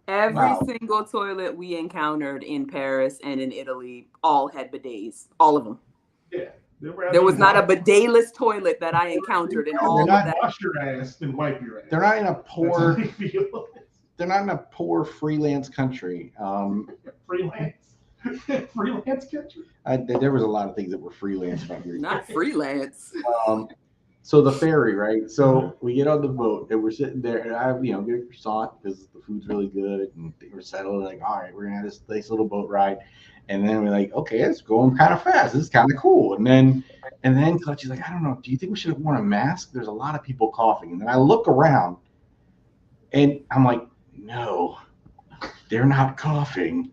Every single toilet we encountered in Paris and in Italy all had bidets. All of them. Yeah. There was not a bidetless toilet that I encountered in all of that. Wash your ass and wipe your ass. They're not in a poor. They're not in a poor freelance country. Freelance country. There was a lot of things that were freelance about here. Not freelance. So the ferry, right? So we get on the boat and we're sitting there, and I, get a croissant because the food's really good, and we're settled. Like, all right, we're gonna have this nice little boat ride, and then we're like, okay, it's going kind of fast. This is kind of cool. And then Clutchy's like, I don't know. Do you think we should have worn a mask? There's a lot of people coughing. And then I look around, and I'm like, no, they're not coughing.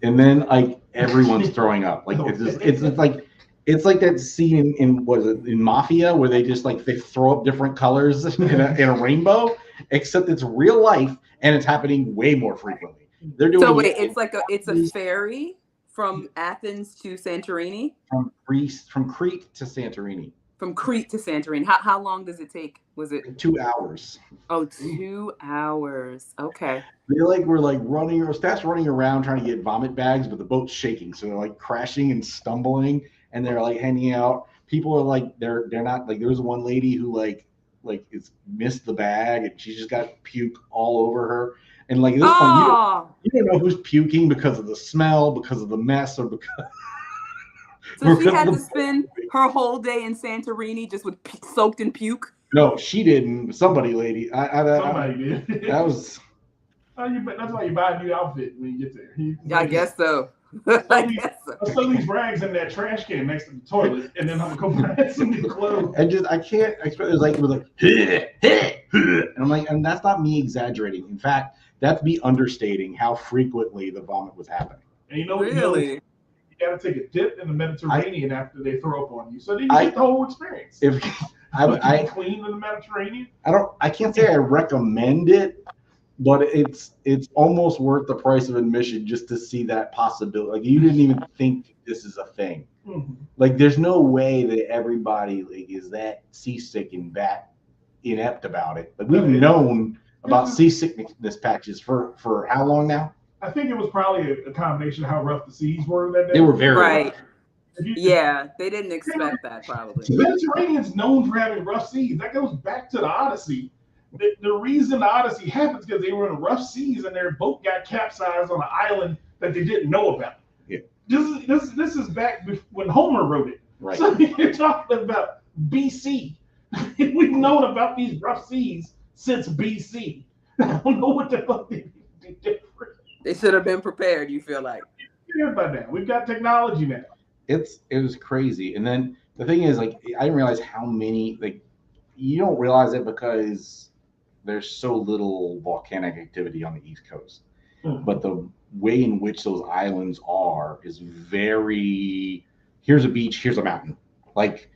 And then like everyone's throwing up. Like it's like that scene in Mafia where they just like they throw up different colors in a rainbow, except it's real life and it's happening way more frequently. They're doing. So wait, it's a ferry from Athens to Santorini. From Crete to Santorini. From Crete to Santorini. How long does it take? Was it 2 hours? Oh, 2 hours. Okay. They were running around trying to get vomit bags, but the boat's shaking, so they're like crashing and stumbling. And they're like hanging out. People are like they're not like there was one lady who like it's missed the bag and she just got puke all over her. And like at this point you don't know who's puking because of the smell, because of the mess, or because So she had to spend her whole day in Santorini just with soaked in puke. No, she didn't. Somebody did. That was. That's why you buy a new outfit when you get there. I guess so. So these rags in that trash can next to the toilet, and then I'm gonna go buy some new clothes. And just I can't express. It was like, and I'm like, and that's not me exaggerating. In fact, that's me understating how frequently the vomit was happening. And really, you got to take a dip in the Mediterranean after they throw up on you, so then you get the whole experience. If I clean in the Mediterranean, I can't say I recommend it. But it's almost worth the price of admission just to see that possibility. Like you didn't even think this is a thing. Mm-hmm. Like there's no way that everybody is that seasick and that inept about it. Like we've known about seasickness patches for how long now? I think it was probably a combination of how rough the seas were that day. They were very rough. Yeah, they didn't expect that probably. The Mediterranean's known for having rough seas. That goes back to the Odyssey. The reason the Odyssey happens because they were in rough seas and their boat got capsized on an island that they didn't know about. Yeah. This is back when Homer wrote it. Right. So you're talking about BC. We've known about these rough seas since BC. I don't know what the fuck they did different. They should have been prepared, you feel like. Yeah, by now. We've got technology now. It was crazy. And then the thing is, like, I didn't realize how many, like, you don't realize it because there's so little volcanic activity on the East Coast. Mm-hmm. But the way in which those islands are is very, here's a beach, here's a mountain, like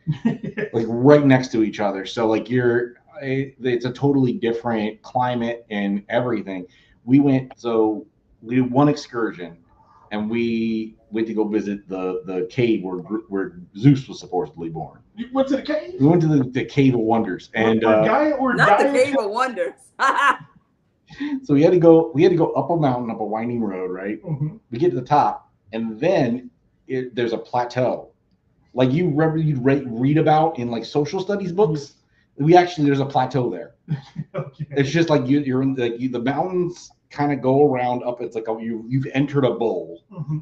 right next to each other. So like it's a totally different climate and everything. We did one excursion and we went to go visit the cave where Zeus was supposedly born. You went to the cave? We went to the Cave of Wonders, and not the Cave of Wonders. So we had to go up a mountain, up a winding road, right? Mm-hmm. We get to the top, and then there's a plateau, like you'd read about in like social studies books. Mm-hmm. There's a plateau there. Okay. It's just like you're in the mountains kind of go around up. It's like you've entered a bowl. Mm-hmm.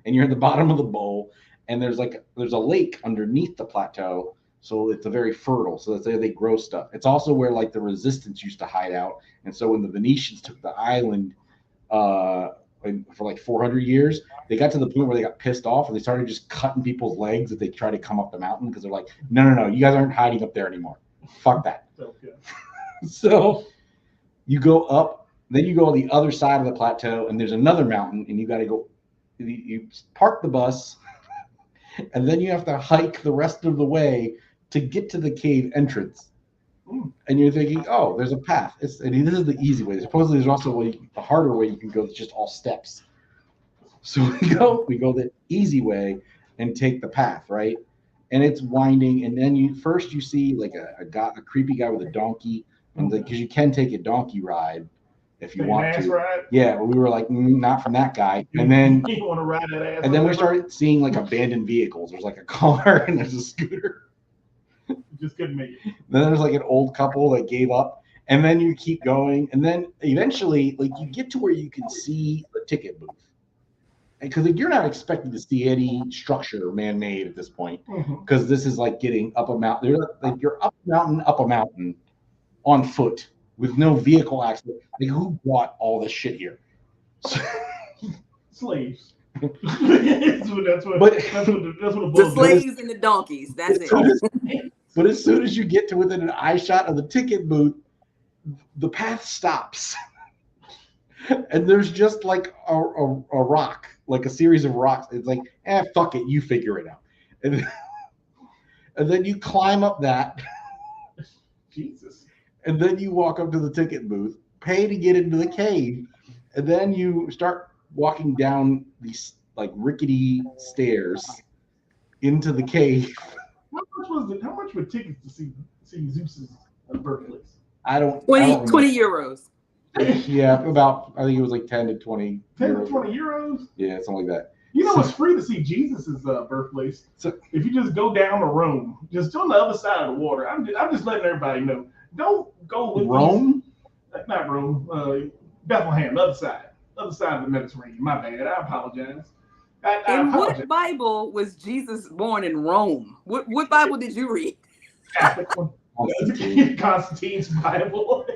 And you're at the bottom of the bowl, and there's a lake underneath the plateau. So it's a very fertile. So that's where they grow stuff. It's also where like the resistance used to hide out. And so when the Venetians took the island for like 400 years, they got to the point where they got pissed off and they started just cutting people's legs if they try to come up the mountain because they're like, no, you guys aren't hiding up there anymore. Fuck that. Okay. So you go up, then you go on the other side of the plateau, and there's another mountain, and you got to go. You park the bus, and then you have to hike the rest of the way to get to the cave entrance. And you're thinking, oh, there's a path. This is the easy way. Supposedly, there's also a harder way you can go. It's just all steps. So we go the easy way and take the path, right? And it's winding, and then you see like a creepy guy with a donkey, and because you can take a donkey ride if you want to. Ride? Yeah, but we were like, not from that guy. And then you want to ride that ass. And then we started seeing like abandoned vehicles. There's like a car and there's a scooter. You just couldn't make it. Then there's like an old couple that gave up, and then you keep going, and then eventually, like you get to where you can see the ticket booth. Because you're not expecting to see any structure man-made at this point, because this is like getting up a mountain. You're up a mountain on foot with no vehicle access. Like, who brought all this shit here? Slaves. that's what the slaves and the donkeys. That's it. But as soon as you get to within an eye shot of the ticket booth, the path stops. And there's just like a rock, like a series of rocks. It's like, fuck it, you figure it out. And then you climb up that. Jesus. And then you walk up to the ticket booth, pay to get into the cave, and then you start walking down these like rickety stairs into the cave. How much were tickets to see Zeus's birthplace? 20 euros. Yeah, I think it was like 10 to 20. 10 to 20 euros? Yeah, something like that. You know, it's free to see Jesus's birthplace. So if you just go down to Rome, just on the other side of the water. I'm just letting everybody know. Don't go with Rome. Not Rome. Bethlehem, the other side of the Mediterranean. My bad. I apologize. In what Bible was Jesus born in Rome? What Bible did you read? Catholic one. Constantine's Bible.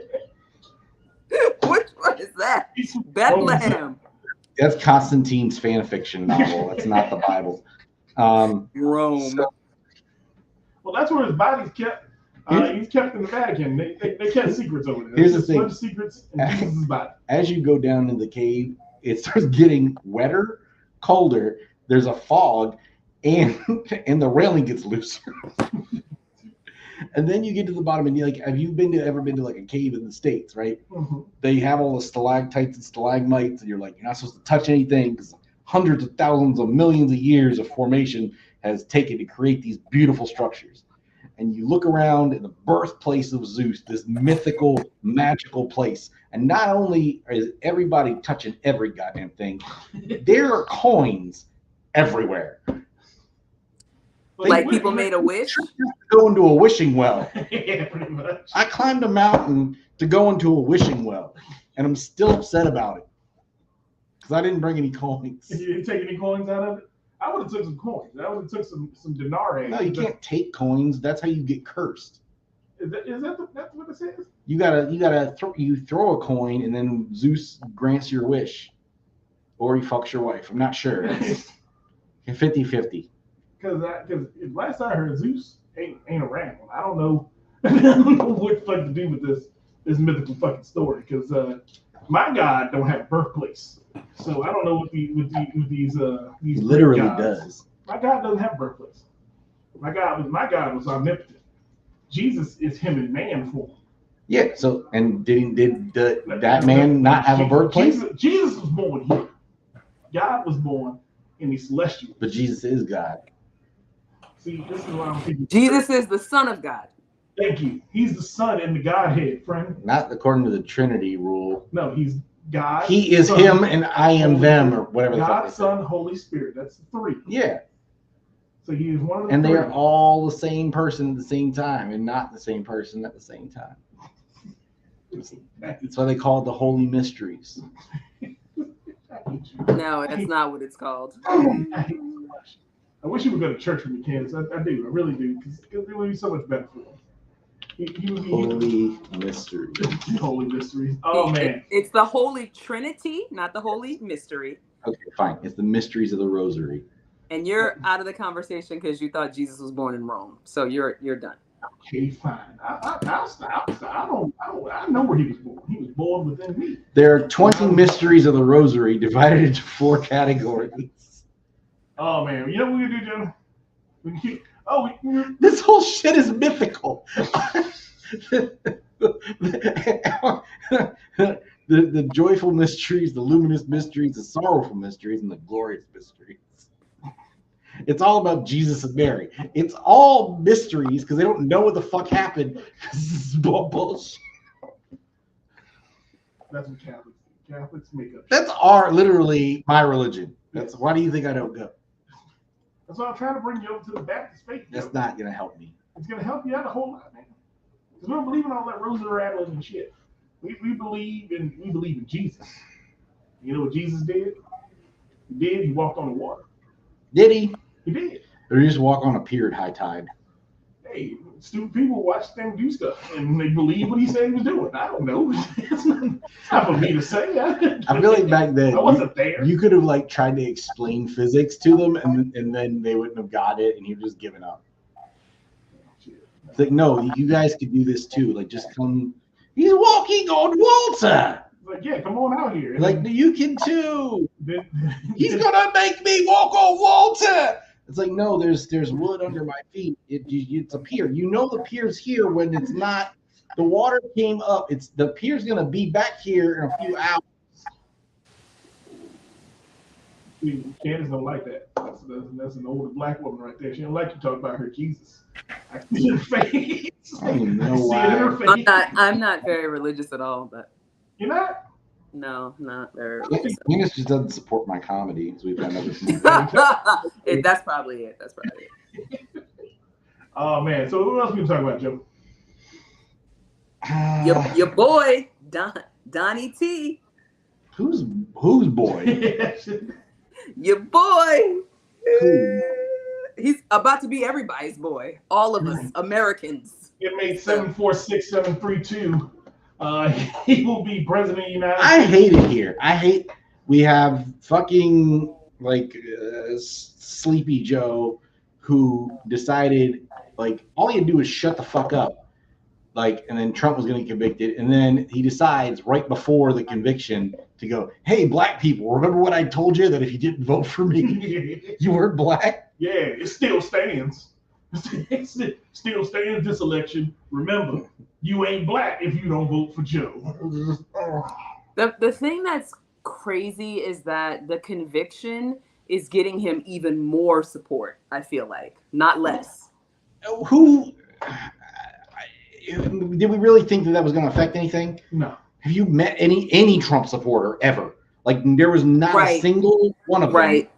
Which one is that? Bethlehem. That's Constantine's fan fiction novel. That's not the Bible. Rome. Well, that's where his body's kept. He's kept in the Vatican. They kept secrets over there. Here's the thing. Bunch of secrets in Jesus' body. As you go down in the cave, it starts getting wetter, colder. There's a fog, and the railing gets looser. And then you get to the bottom, and you're like, have you ever been to like a cave in the States, right? Mm-hmm. They have all the stalactites and stalagmites, and you're like, you're not supposed to touch anything because hundreds of thousands of millions of years of formation has taken to create these beautiful structures. And you look around in the birthplace of Zeus, this mythical, magical place. And not only is everybody touching every goddamn thing, there are coins everywhere. Like people made a wish? Go into a wishing well. Yeah, pretty much. I climbed a mountain to go into a wishing well, and I'm still upset about it because I didn't bring any coins. You didn't take any coins out of it? I would have took some coins. I would have took some denarii. No, you can't take coins. That's how you get cursed. Is that what it says? You throw a coin, and then Zeus grants your wish, or he fucks your wife. I'm not sure. It's 50-50. Because last I heard, Zeus ain't around. I don't know what the fuck to do with this mythical fucking story. Because my God don't have a birthplace, so I don't know what these He literally gods. does. My God doesn't have a birthplace. My God was omnipotent. Jesus is him in man form. Yeah. So and did that man not have a birthplace? Jesus was born here. God was born in the celestial. But Jesus is God. See, this is why I'm thinking. Jesus is the Son of God. Thank you. He's the Son in the Godhead, friend. Not according to the Trinity rule. No, he's God. He is Son, him and I am them, or whatever the fuck. God, Son, Holy Spirit. That's the three. Yeah. So he is one of the and three. They are all the same person at the same time and not the same person at the same time. That's why they call it the Holy Mysteries. No, that's not what it's called. I wish he would go to church with me, Candace. I do. I really do. Because it would be so much better for him. He would be Holy mystery. Holy mystery. Oh, man. It's the Holy Trinity, not the Holy Mystery. Okay, fine. It's the mysteries of the Rosary. And you're out of the conversation because you thought Jesus was born in Rome. So you're done. Okay, fine. I'll stop. I know where he was born. He was born within me. There are 20 mysteries of the Rosary divided into 4 categories. Oh, man. You know what we're going to do, Joe? We can keep... This whole shit is mythical. the joyful mysteries, the luminous mysteries, the sorrowful mysteries, and the glorious mysteries. It's all about Jesus and Mary. It's all mysteries because they don't know what the fuck happened. This is bullshit. That's what Catholics make up. That's literally my religion. That's why do you think I don't go? That's why I'm trying to bring you over to the Baptist faith. That's not gonna help me. It's gonna help you out a whole lot, man. Because we don't believe in all that rosary rattling and shit. We believe in Jesus. You know what Jesus did? He walked on the water. Did he? He did. Or you just walk on a pier at high tide? Hey, stupid people watch them do stuff and they believe what he said he was doing. I don't know. It's not for me to say. I feel like back then I wasn't there. You could have like tried to explain physics to them, and then they wouldn't have got it, and he would just given up. It's like, no, you guys could do this too. Like, just come. He's walking on water. Like, yeah, come on out here. Like, you can too. He's gonna make me walk on water. It's like, no, there's wood under my feet. It's a pier. You know the pier's here when it's not. The water came up. The pier's gonna be back here in a few hours. Candace don't like that. That's an older black woman right there. She don't like to talk about her Jesus. I see her face. I don't even know why. I'm not very religious at all, but you're not. No, not very religious. Candace just doesn't support my comedy, so we've got another. That's probably it. Oh man! So what else we can talk about, Joe? Your boy Donnie T. Who's boy? Your boy. He's about to be everybody's boy. All of us Americans. It made 746-732. He will be president of the United States. I hate it here. We have fucking like Sleepy Joe who decided like all he had to do is shut the fuck up. Like, and then Trump was going to get convicted. And then he decides right before the conviction to go, hey, black people, remember what I told you that if you didn't vote for me, you weren't black? Yeah, it still stands. It still stands this election. Remember, you ain't black if you don't vote for Joe. The thing that's crazy is that the conviction is getting him even more support, I feel like, not less. Who did we really think that was going to affect anything? No. Have you met any Trump supporter ever? Like, there was not a single one of them that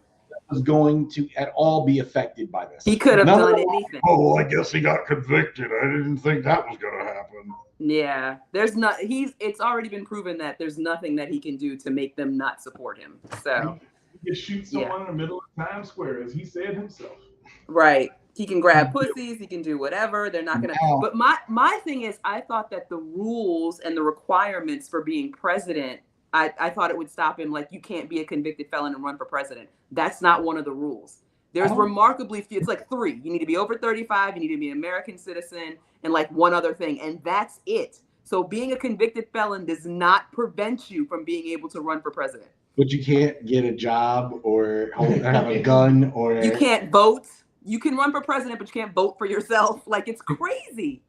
was going to at all be affected by this. He could have done anything. Oh, I guess he got convicted. I didn't think that was going to happen. Yeah, it's already been proven that there's nothing that he can do to make them not support him. So he can shoot someone in the middle of Times Square, as he said himself. Right. He can grab pussies. He can do whatever. They're not going to. But my thing is, I thought that the rules and the requirements for being president, I thought it would stop him. Like, you can't be a convicted felon and run for president. That's not one of the rules. There's remarkably few. It's like 3. You need to be over 35. You need to be an American citizen and like one other thing. And that's it. So being a convicted felon does not prevent you from being able to run for president. But you can't get a job or have a gun or. You can't vote. You can run for president, but you can't vote for yourself. Like, it's crazy.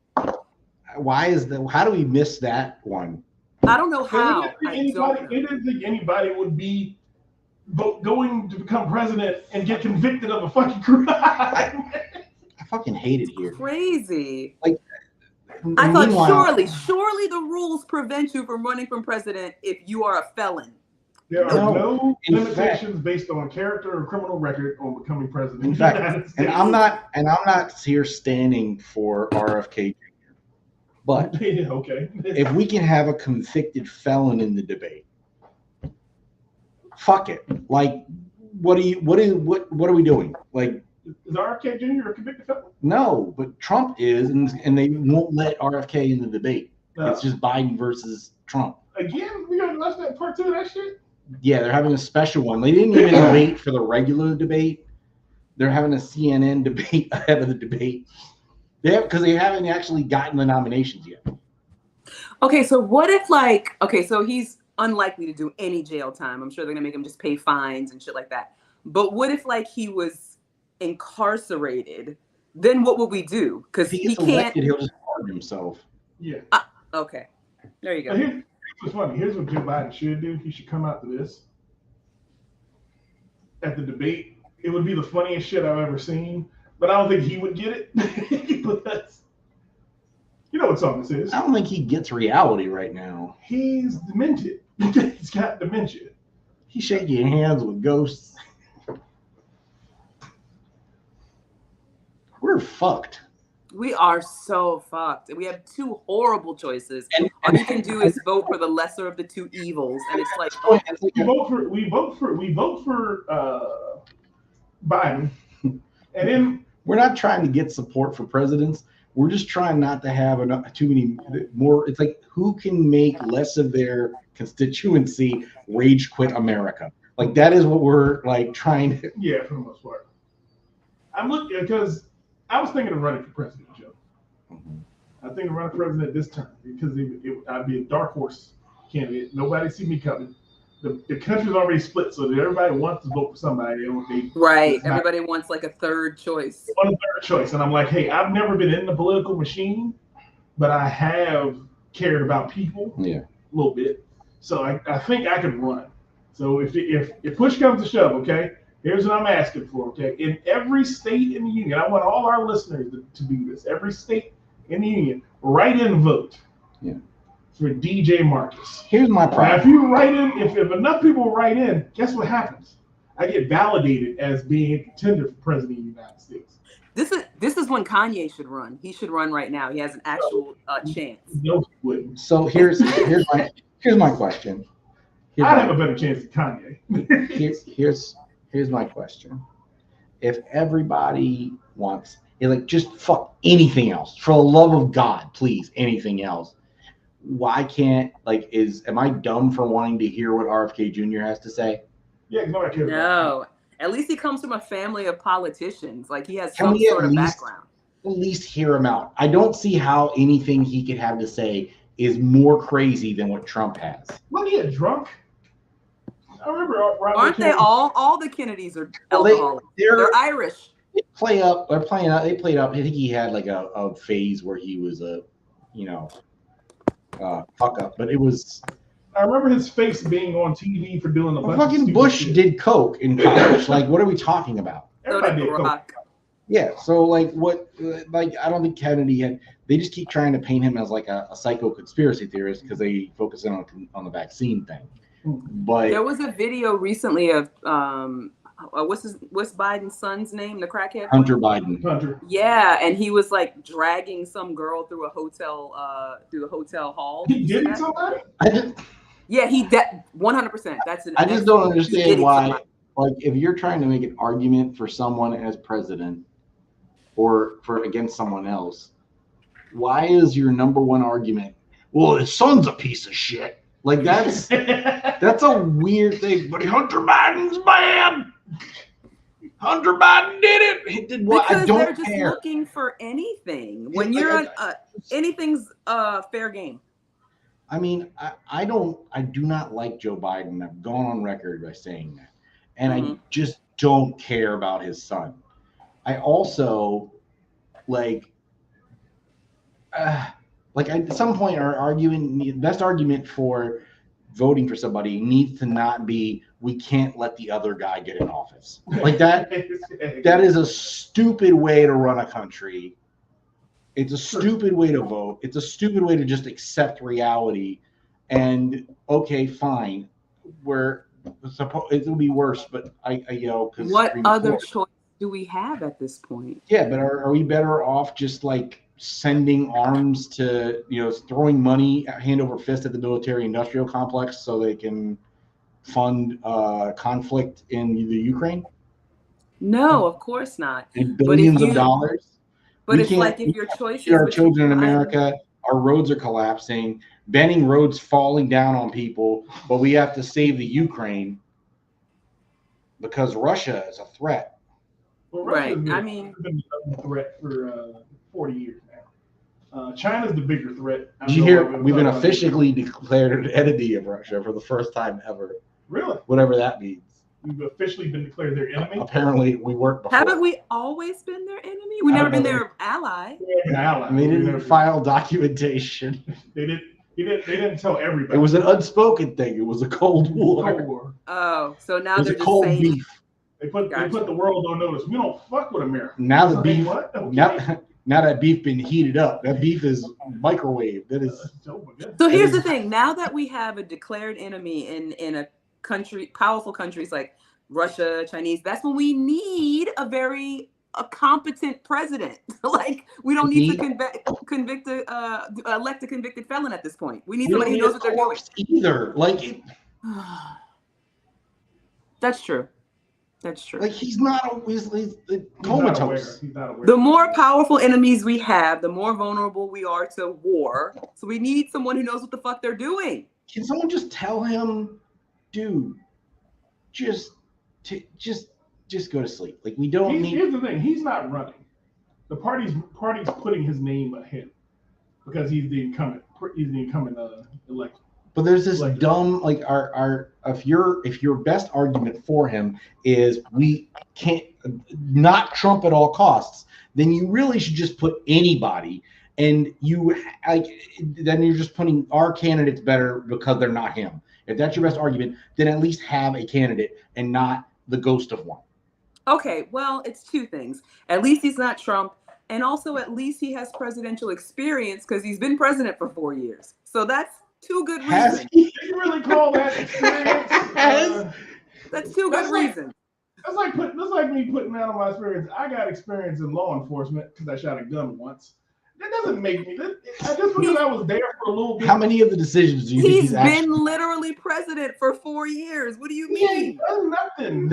Why is that? How do we miss that one? I don't know how. They didn't think anybody would be going to become president and get convicted of a fucking crime. I fucking hate it here. Crazy. Like, I thought surely the rules prevent you from running for president if you are a felon. There are no limitations based on character or criminal record on becoming president. In fact, and I'm not here standing for RFK Jr. But okay, if we can have a convicted felon in the debate, fuck it. Like, what are we doing? Like, Is RFK Jr. a convicted felon? No, but Trump is, and they won't let RFK in the debate. No. It's just Biden versus Trump. Again, we gotta watch that part 2 of that shit. Yeah, they're having a special one. They didn't even wait for the regular debate. They're having a CNN debate ahead of the debate. Because they haven't actually gotten the nominations yet. Okay, so what if so he's unlikely to do any jail time. I'm sure they're gonna make him just pay fines and shit like that. But what if he was incarcerated? Then what would we do? Because if he gets elected, he'll just pardon himself. Yeah. Okay. There you go. Here's what's funny. Here's what Joe Biden should do. He should come out to this at the debate. It would be the funniest shit I've ever seen. But I don't think he would get it. But you know what song this is. I don't think he gets reality right now. He's demented. He's got dementia. He's shaking hands with ghosts. We're fucked. We are so fucked. We have 2 horrible choices. All you can do is vote for the lesser of the 2 evils, and it's like we vote for Biden, and then we're not trying to get support for presidents. We're just trying not to have too many more. It's like, who can make less of their constituency rage quit America? Like, that is what we're trying to. Yeah, for the most part. I'm looking because I was thinking of running for president, Joe. I think of running for president this time because I'd be a dark horse candidate. Nobody see me coming. The country's already split, so that everybody wants to vote for somebody. Right. Everybody wants a third choice. One third choice. And I'm like, hey, I've never been in the political machine, but I have cared about people a little bit. So I think I can run. So if push comes to shove, okay, here's what I'm asking for, okay? In every state in the union, I want all our listeners to do this. Every state in the union, write in vote. Yeah. For DJ Marcus. Here's my problem. Now, if you write in, if enough people write in, guess what happens? I get validated as being a contender for president of the United States. This is when Kanye should run. He should run right now. He has an actual chance. No, he wouldn't. So here's my question. I'd have a better chance than Kanye. Here's my question. If everybody wants, just fuck anything else, for the love of God, please, anything else. Why can't am I dumb for wanting to hear what RFK Jr. has to say? Yeah, nobody cares. No, at least he comes from a family of politicians. He has some sort of background. At least hear him out. I don't see how anything he could have to say is more crazy than what Trump has. Wasn't he a drunk? I remember. Aren't they all the Kennedys are alcoholics? They're Irish. They played up. I think he had a phase where he was fuck up, but it was. I remember his face being on TV for doing fucking Bush did coke in college. What are we talking about? Everybody did coke. Yeah, so what? I don't think Kennedy had. They just keep trying to paint him as a psycho conspiracy theorist because they focus in on the vaccine thing. But there was a video recently of what's Biden's son's name, the crackhead? Hunter Biden. Hunter. Yeah, and he was dragging some girl through a hotel through the hotel hall. He did somebody? Yeah, he 100%. I just don't understand why. If you're trying to make an argument for someone as president or against someone else, why is your number one argument? Well, his son's a piece of shit. That's a weird thing. But Hunter Biden's bad. Hunter Biden did it. He did what? Because I don't they're just care. looking for anything. When you're on anything's fair game. I mean, I do not like Joe Biden. I've gone on record by saying that. And I just don't care about his son. I also at some point the best argument for voting for somebody needs to not be we can't let the other guy get in office. That is a stupid way to run a country. It's a stupid way to vote. It's a stupid way to just accept reality. And okay, fine. It'll be worse, but because what other choice do we have at this point? Yeah, but are we better off just sending arms to throwing money hand over fist at the military-industrial complex so they can fund conflict in the Ukraine? No, of course not. And billions of dollars. But it's like if your choice is our children in America, our roads are collapsing, bending roads falling down on people, but we have to save the Ukraine because Russia is a threat. Well, right. I mean, been a threat for 40 years now. China's the bigger threat. Did you hear? We've been officially declared an enemy of Russia for the first time ever. Really? Whatever that means. We've officially been declared their enemy? Apparently, we weren't before. Haven't we always been their enemy? We've never been their ally. They didn't file documentation. They didn't tell everybody. It was an unspoken thing. It was a Cold War. Cold War. Oh, so now they're just cold saying beef. They put the world on notice. We don't fuck with America. Now the beef. Okay. Now that beef been heated up. That beef is microwave. That is. So here's the thing. Now that we have a declared enemy in a country, powerful countries like Russia, Chinese, that's when we need a competent president. Like we don't need to elect a convicted felon at this point. We need somebody who knows what they're doing. Either like that's true. That's true. Like he's comatose. He's not aware. The more powerful enemies we have, the more vulnerable we are to war. So we need someone who knows what the fuck they're doing. Can someone just tell him, dude, just go to sleep. Like we don't need. Here's the thing: he's not running. The party's putting his name ahead because he's the incumbent. He's the incumbent elected. But there's this dumb like if your best argument for him is we can't not Trump at all costs, then you really should just put anybody, and then you're just putting our candidates better because they're not him. If that's your best argument, then at least have a candidate and not the ghost of one. Okay, well, it's two things. At least he's not Trump, and also at least he has presidential experience because he's been president for 4 years. So that's two good reasons. Can you really call that experience? That's two good reasons. That's like me putting out on my experience. I got experience in law enforcement because I shot a gun once. That doesn't make me. Just because I was there for a little bit. How many of the decisions do you think he's been literally president for 4 years? What do you mean? He does nothing.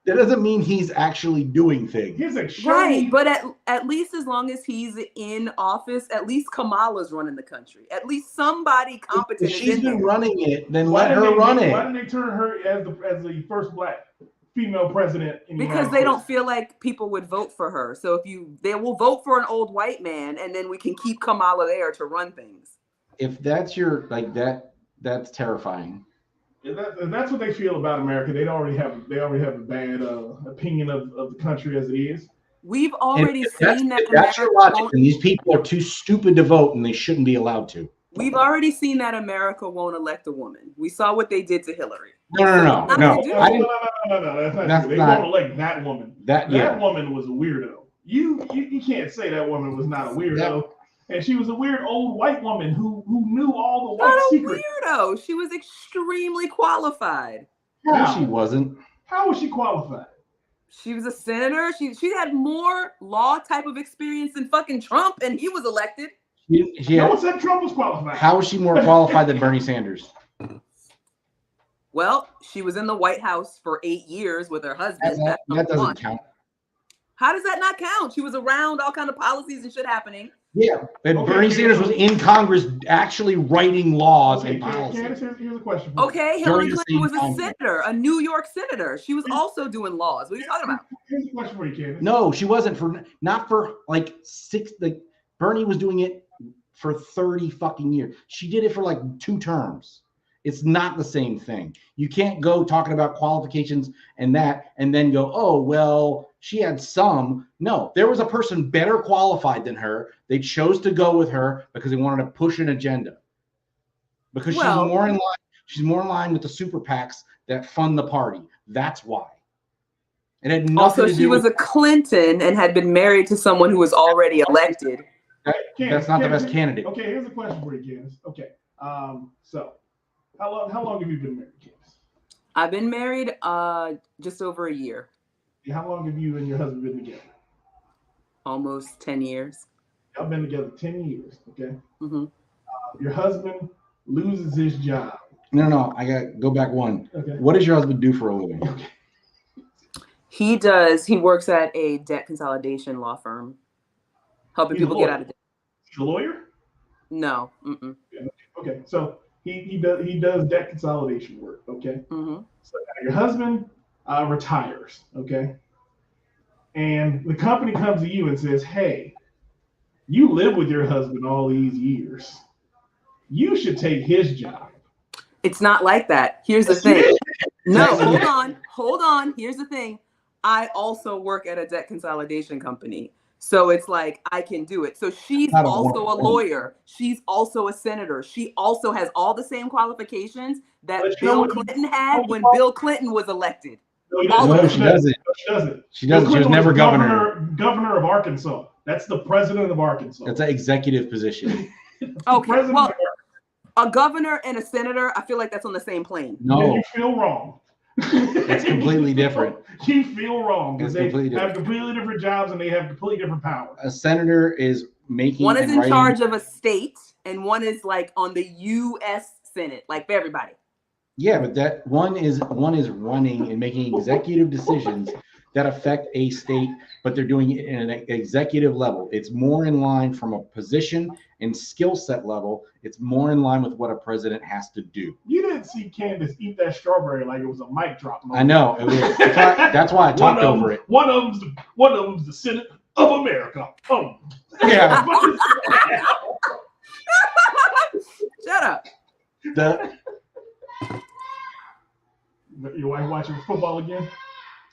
That doesn't mean he's actually doing things. Right, but at least as long as he's in office, at least Kamala's running the country. At least somebody competent. If she's been running it, then let her run it. Why did they turn her as the first black female president? Because they don't feel like people would vote for her. So they will vote for an old white man, and then we can keep Kamala there to run things. If that's that's terrifying. If that's what they feel about America, they already have a bad opinion of the country as it is. We've already seen that. That's your logic, and these people are too stupid to vote, and they shouldn't be allowed to. We've already seen that America won't elect a woman. We saw what they did to Hillary. No. That's not true. They won't elect that woman. That woman was a weirdo. You can't say that woman was not a weirdo. Yep. And she was a weird old white woman who knew all the white secrets. Not a weirdo. She was extremely qualified. No, she wasn't. How was she qualified? She was a senator. She had more law type of experience than fucking Trump, and he was elected. No one said Trump was qualified. How is she more qualified than Bernie Sanders? Well, she was in the White House for 8 years with her husband. That doesn't count. How does that not count? She was around all kind of policies and shit happening. Yeah, and Bernie Sanders was in Congress actually writing laws and policies. Candace, here's a question. Okay, Hillary Clinton was a senator, a New York senator. She was also doing laws. What are you talking about? Here's a question for you, Candace. No, she wasn't not for like 6. Like Bernie was doing it for 30 fucking years. She did it for like 2 terms. It's not the same thing. You can't go talking about qualifications and then go, oh, well, she had some. No, there was a person better qualified than her. They chose to go with her because they wanted to push an agenda. Because she's more in line with the super PACs that fund the party. That's why. It had nothing to do she was a Clinton and had been married to someone who was already elected. That's not the best candidate. Okay, here's a question for you, Candace. Okay, so how long have you been married, Candace? I've been married just over a year. How long have you and your husband been together? Almost 10 years. Y'all been together 10 years, okay? Mm-hmm. Your husband loses his job. No, I got to go back one. Okay. What does your husband do for a living? Okay. He does. He works at a debt consolidation law firm, helping people get out of debt. He's a lawyer? No. Mm-mm. Okay, so he does debt consolidation work. Okay, Mm-hmm. so now your husband retires. Okay, and the company comes to you and says, "Hey, you live with your husband all these years. You should take his job." It's not like that. Here's the thing. No, hold on. Here's the thing. I also work at a debt consolidation company. So it's like I can do it. So she's also a lawyer. She's also a senator. She also has all the same qualifications that Bill Clinton had when Bill Clinton was elected. No, she doesn't. She doesn't. She was never governor. Governor of Arkansas. That's the president of Arkansas. That's an executive position. Okay. Well, a governor and a senator, I feel like that's on the same plane. No, you feel wrong. It's completely different. You feel wrong because they have completely different jobs and they have completely different powers. A senator is making one is in charge of a state and one is like on the U.S. Senate, like for everybody. Yeah, but that one is running and making executive decisions that affect a state, but they're doing it in an executive level. It's more in line from a position and skill set level. It's more in line with what a president has to do. You didn't see Candace eat that strawberry like it was a mic drop moment. I know. It was, that's why I talked over it. One of them's the Senate of America. Oh. Yeah. Shut up. Your wife watching football again?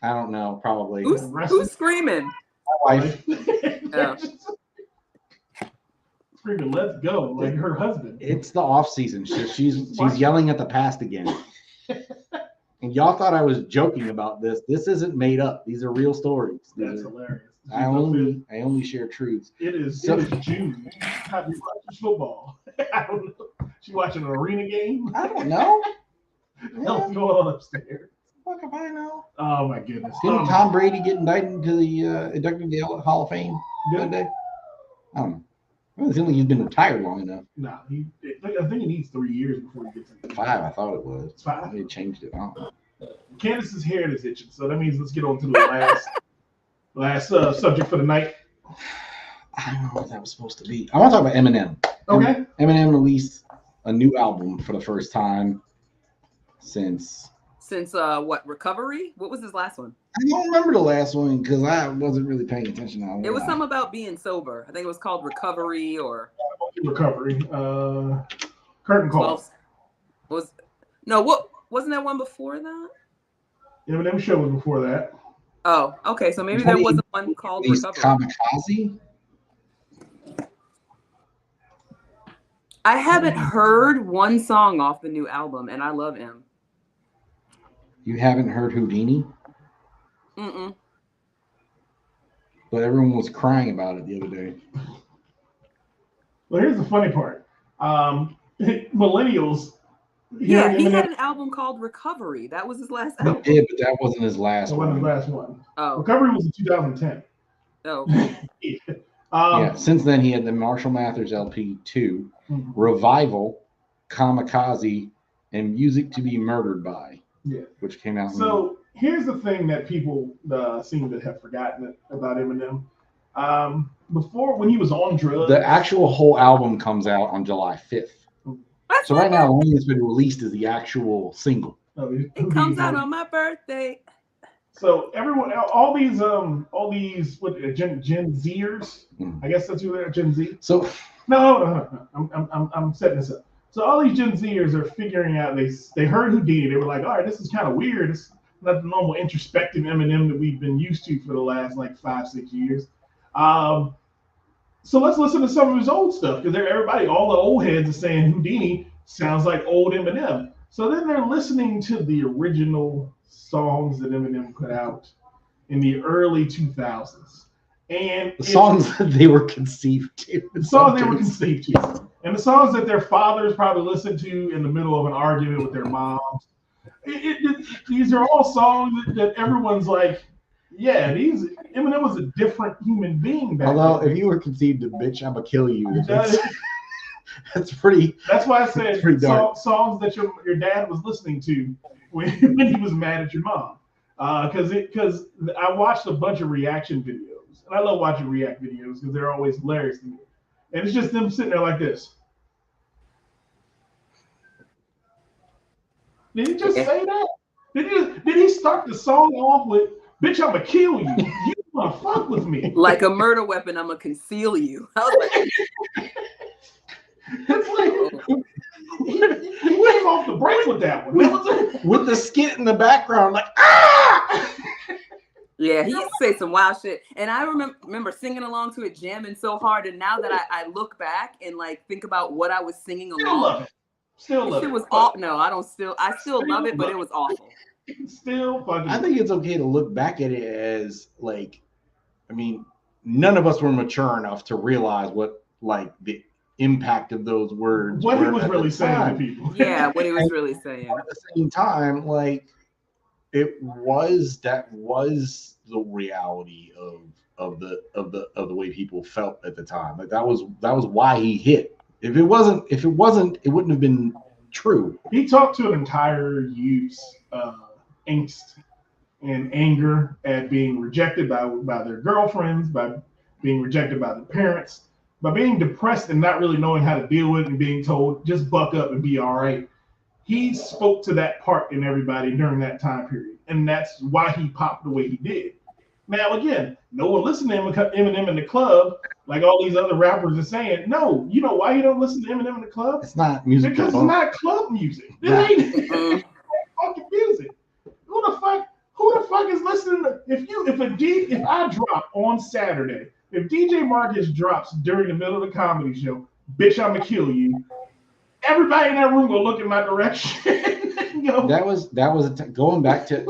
I don't know. Probably. Who's screaming? My wife. Oh. Screaming, "Let's go!" Like her husband. It's the off season. She's yelling at the past again. And y'all thought I was joking about this. This isn't made up. These are real stories. That's hilarious. I only share truths. It is June. How do you watch football? I don't know. She watching an arena game? I don't know. What's going on upstairs? Fuck if I know. Oh my goodness. Didn't Tom Brady get inducted into the Hall of Fame the other day? I don't know. Well, it seems like he's been retired long enough. No, I think he needs 3 years before he gets in. 5, I thought it was. It's 5. They changed it. I don't know. Candace's hair is itching, so that means let's get on to the last subject for the night. I don't know what that was supposed to be. I want to talk about Eminem. Okay. Eminem released a new album for the first time since what, Recovery? What was his last one? I don't remember the last one because I wasn't really paying attention. It was something about being sober. I think it was called Recovery or Recovery. Curtain Call. Wasn't there one before that? Eminem show was before that. Oh, okay. So maybe there wasn't one called Recovery. Kamikaze? I haven't heard one song off the new album, and I love him. You haven't heard Houdini? Mm-mm. But everyone was crying about it the other day. Well, here's the funny part. Millennials. Yeah, he had an album called Recovery. That was his last album. Yeah, but that wasn't his last one. That wasn't his last one. Oh. Recovery was in 2010. Oh. Yeah. Since then, he had the Marshall Mathers LP 2, Revival, Kamikaze, and Music to Be Murdered By, which came out. So here's the thing that people seem to have forgotten about Eminem. Before, when he was on drugs, the actual whole album comes out on July 5th. So right now, the only thing that's been released is the actual single. It comes out on my birthday. So everyone, all these what Gen Zers, I guess that's who they are, Gen Z. So no, I'm setting this up. So all these Gen Zers are figuring out. They heard Houdini. They were like, all right, this is kind of weird. It's not the normal introspective Eminem that we've been used to for the last like 5-6 years. So let's listen to some of his old stuff because all the old heads are saying Houdini sounds like old Eminem. So then they're listening to the original songs that Eminem put out in the early 2000s. And the songs that they were conceived to. The songs they were conceived to. And the songs that their fathers probably listened to in the middle of an argument with their moms. These are all songs that everyone's like, yeah, Eminem was a different human being back Although, then. if you were conceived to bitch, I'ma kill you. That's pretty. That's why I said songs that your dad was listening to when he was mad at your mom. Because I watched a bunch of reaction videos, and I love watching react videos because they're always hilarious to me. And it's just them sitting there like this. Did he just say that? Did he start the song off with "Bitch, I'ma kill you"? You wanna fuck with me? Like a murder weapon, I'ma conceal you. I was like, it's like he went off the break with that one. With the skit in the background, like ah. Yeah, he used to say some wild shit, and I remember singing along to it, jamming so hard. And now that I look back and like think about what I was singing along, Still love it. It was awful. No, I still love it, but it was awful. Still fucking. I think it's okay to look back at it as like, I mean, none of us were mature enough to realize what like the impact of those words. What he was really saying to people. Yeah, what he was really saying. At the same time, like that was the reality of the way people felt at the time. Like that was why he hit. If it wasn't, it wouldn't have been true. He talked to an entire youth's angst and anger at being rejected by their girlfriends, by being rejected by their parents, by being depressed and not really knowing how to deal with it and being told, just buck up and be all right. He spoke to that part in everybody during that time period. And that's why he popped the way he did. Now, again, no one listened to Eminem in the club like all these other rappers are saying. No, you know why you don't listen to Eminem in the club? It's not music. Because it's not club music. It ain't fucking music. Who the fuck is listening to, if I drop on Saturday, if DJ Marcus drops during the middle of the comedy show, "Bitch, I'ma kill you," everybody in that room will look in my direction. That was going back to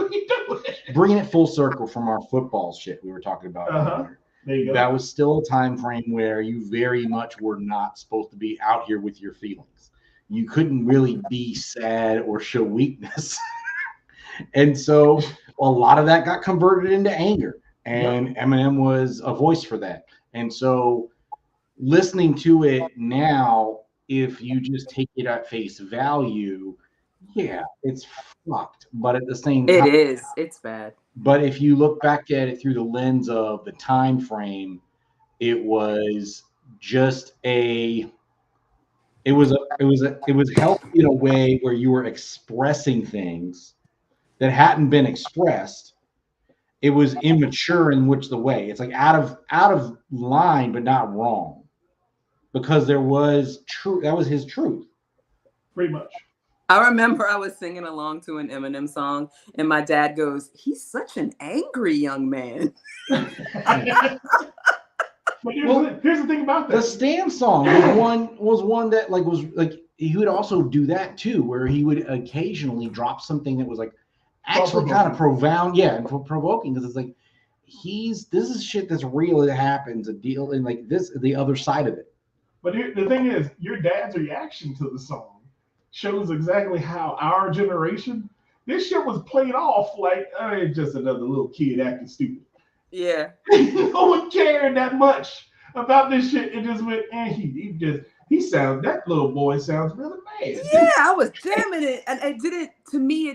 bringing it full circle from our football shit we were talking about earlier. There you go. That was still a time frame where you very much were not supposed to be out here with your feelings. You couldn't really be sad or show weakness. And so a lot of that got converted into anger, and Eminem was a voice for that. And so listening to it now, if you just take it at face value, yeah, it's fucked. But at the same time, it's bad. But if you look back at it through the lens of the time frame, it was just it was healthy in a way where you were expressing things that hadn't been expressed. It was immature in which the way. It's like out of line, but not wrong. Because there was truth. That was his truth. Pretty much. I remember I was singing along to an Eminem song, and my dad goes, "He's such an angry young man." But here's the thing about that. The Stan song was one that was he would also do that too, where he would occasionally drop something that was like actually kind of profound, and provoking, because it's like this is shit that's real. It happens, a deal, and like this the other side of it. But the thing is, your dad's reaction to the song shows exactly how our generation, this shit was played off like just another little kid acting stupid. Yeah. No one cared that much about this shit. It just went, and that little boy sounds really bad. Yeah, I was jamming it, and it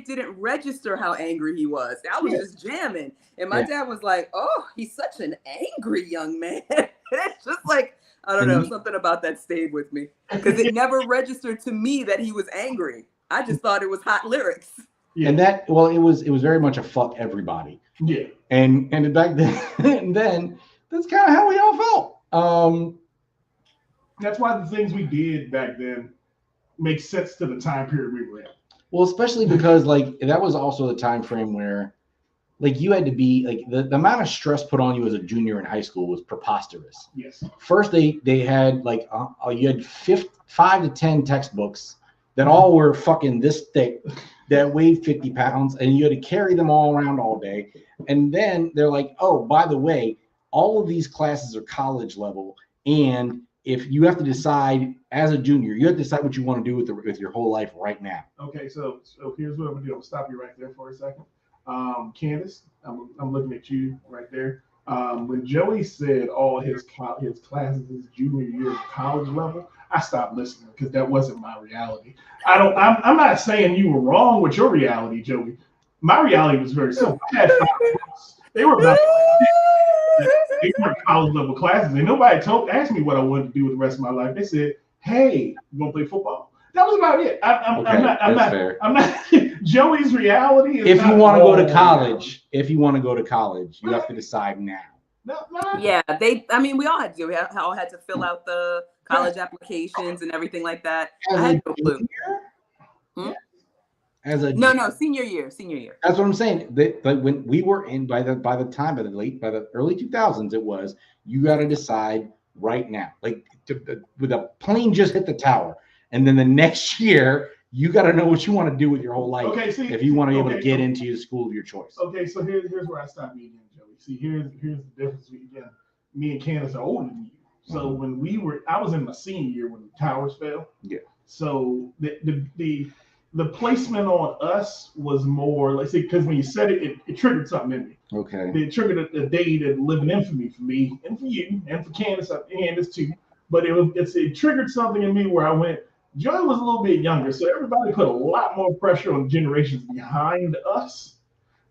didn't register how angry he was. I was just jamming, and my dad was like, "Oh, he's such an angry young man." It's just like, I don't know, something about that stayed with me because it never registered to me that he was angry. I just thought it was hot lyrics. Yeah. And it was very much a fuck everybody. Yeah. And back then, that's kind of how we all felt. That's why the things we did back then make sense to the time period we were in. Well, especially because that was also the time frame where you had to be the amount of stress put on you as a junior in high school was preposterous. Yes. First, they had you had 5 to 10 textbooks that all were fucking this thick that weighed 50 pounds, and you had to carry them all around all day. And then they're like, "Oh, by the way, all of these classes are college level, and if you have to decide as a junior, you have to decide what you want to do with your whole life right now." Okay, so here's what I'm gonna do. I'll stop you right there for a second. Candace, I'm looking at you right there. When Joey said all his classes his junior year of college level, I stopped listening because that wasn't my reality. I'm not saying you were wrong with your reality, Joey, my reality was very simple. I had 5 books. They were about they were college level classes, and nobody asked me what I wanted to do with the rest of my life. They said, "Hey, you want to play football?" That was about it. I'm not. Joey's reality is. If you want to go to college, you have to decide now. No. Yeah, we all had to. We all had to fill out the college applications and everything like that. I had no clue. Senior year. That's what I'm saying. But when we were in by the early 2000s, it was you got to decide right now. Like with a plane just hit the tower, and then the next year you got to know what you want to do with your whole life. Okay, if you want to be able to get into your school of your choice. Okay, so here's where I stop you again, Joey. See, here's the difference. Again, me and Candace are older than you. So when I was in my senior year when the towers fell. Yeah. So the placement on us was more, let's say, because when you said it triggered something in me. Okay. It triggered a day that lived in infamy for me and for you and for Candace too. But it triggered something in me where I went. Joey was a little bit younger, so everybody put a lot more pressure on generations behind us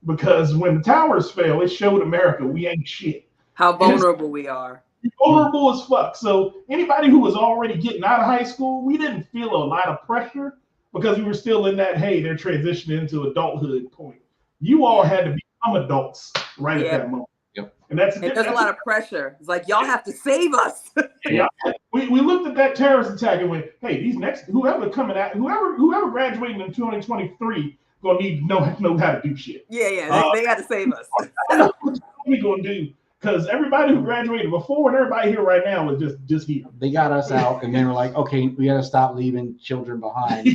because when the towers fell, it showed America we ain't shit. How vulnerable we are. Vulnerable as fuck. So anybody who was already getting out of high school, we didn't feel a lot of pressure because we were still in that, hey, they're transitioning into adulthood point. You all had to become adults at that moment. Yep. And there's a lot of pressure. It's like, y'all have to save us. Yeah. We looked at that terrorist attack and went, hey, these next whoever graduating in 2023 gonna need to know how to do shit. Yeah. They got to save us. What we gonna do? Because everybody who graduated before and everybody here right now is just here. They got us out, and then we're like, okay, we got to stop leaving children behind.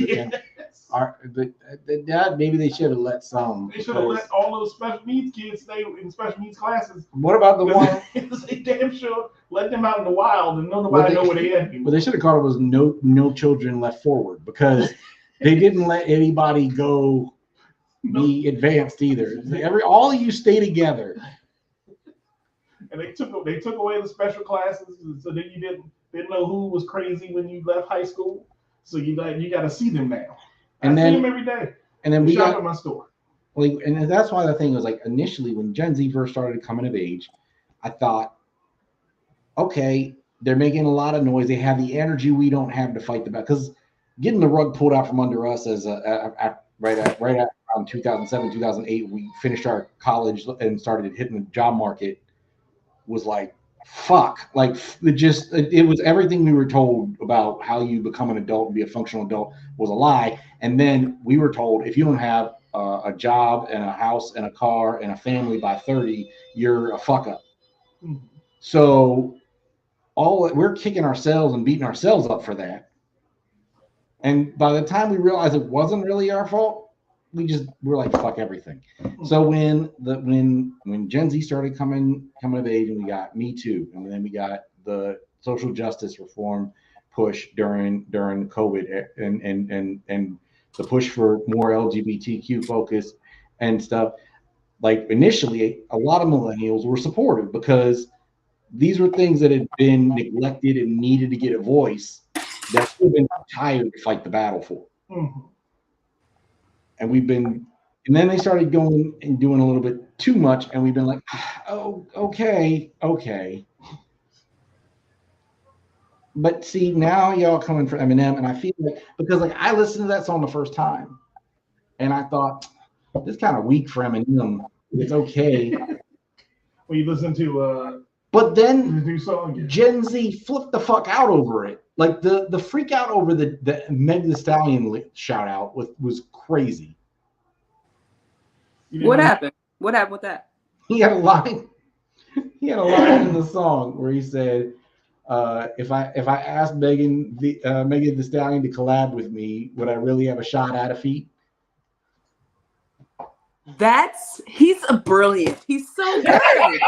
But then, maybe they should have let some. They should have let all those special needs kids stay in special needs classes. What about the one? They damn sure let them out in the wild and nobody know where they at. What they should have called it was no children left forward because they didn't let anybody go be advanced either. All of you stay together. And they took away the special classes, so then you didn't know who was crazy when you left high school. So you got to see them now. I see them every day. And then we shop at my store. Well, and that's why the thing was like initially when Gen Z first started coming of age, I thought, okay, they're making a lot of noise. They have the energy we don't have to fight the battle. Because getting the rug pulled out from under us as right at around 2007, 2008, we finished our college and started hitting the job market. Was like, fuck. Like, it was everything we were told about how you become an adult and be a functional adult was a lie. And then we were told if you don't have a job and a house and a car and a family by 30, you're a fuck up. Mm-hmm. So we're kicking ourselves and beating ourselves up for that. And by the time we realized it wasn't really our fault, we're like, fuck everything. So when Gen Z started coming of age, and we got Me Too, and then we got the social justice reform push during COVID, and the push for more LGBTQ focus and stuff. Like initially, a lot of millennials were supportive because these were things that had been neglected and needed to get a voice that we've been tired to fight the battle for. Mm-hmm. And then they started going and doing a little bit too much, and we've been like, oh, okay. But see, now y'all coming for Eminem, and I feel like because like I listened to that song the first time, and I thought this is kind of weak for Eminem. It's okay. When you listen to but then the new song, Gen Z flipped the fuck out over it. Like the freak out over the Meg Thee Stallion shout out was crazy. What happened? What happened with that? He had a line in the song where he said, if I asked Megan Thee Stallion to collab with me, would I really have a shot at a feat? He's a brilliant. He's so good.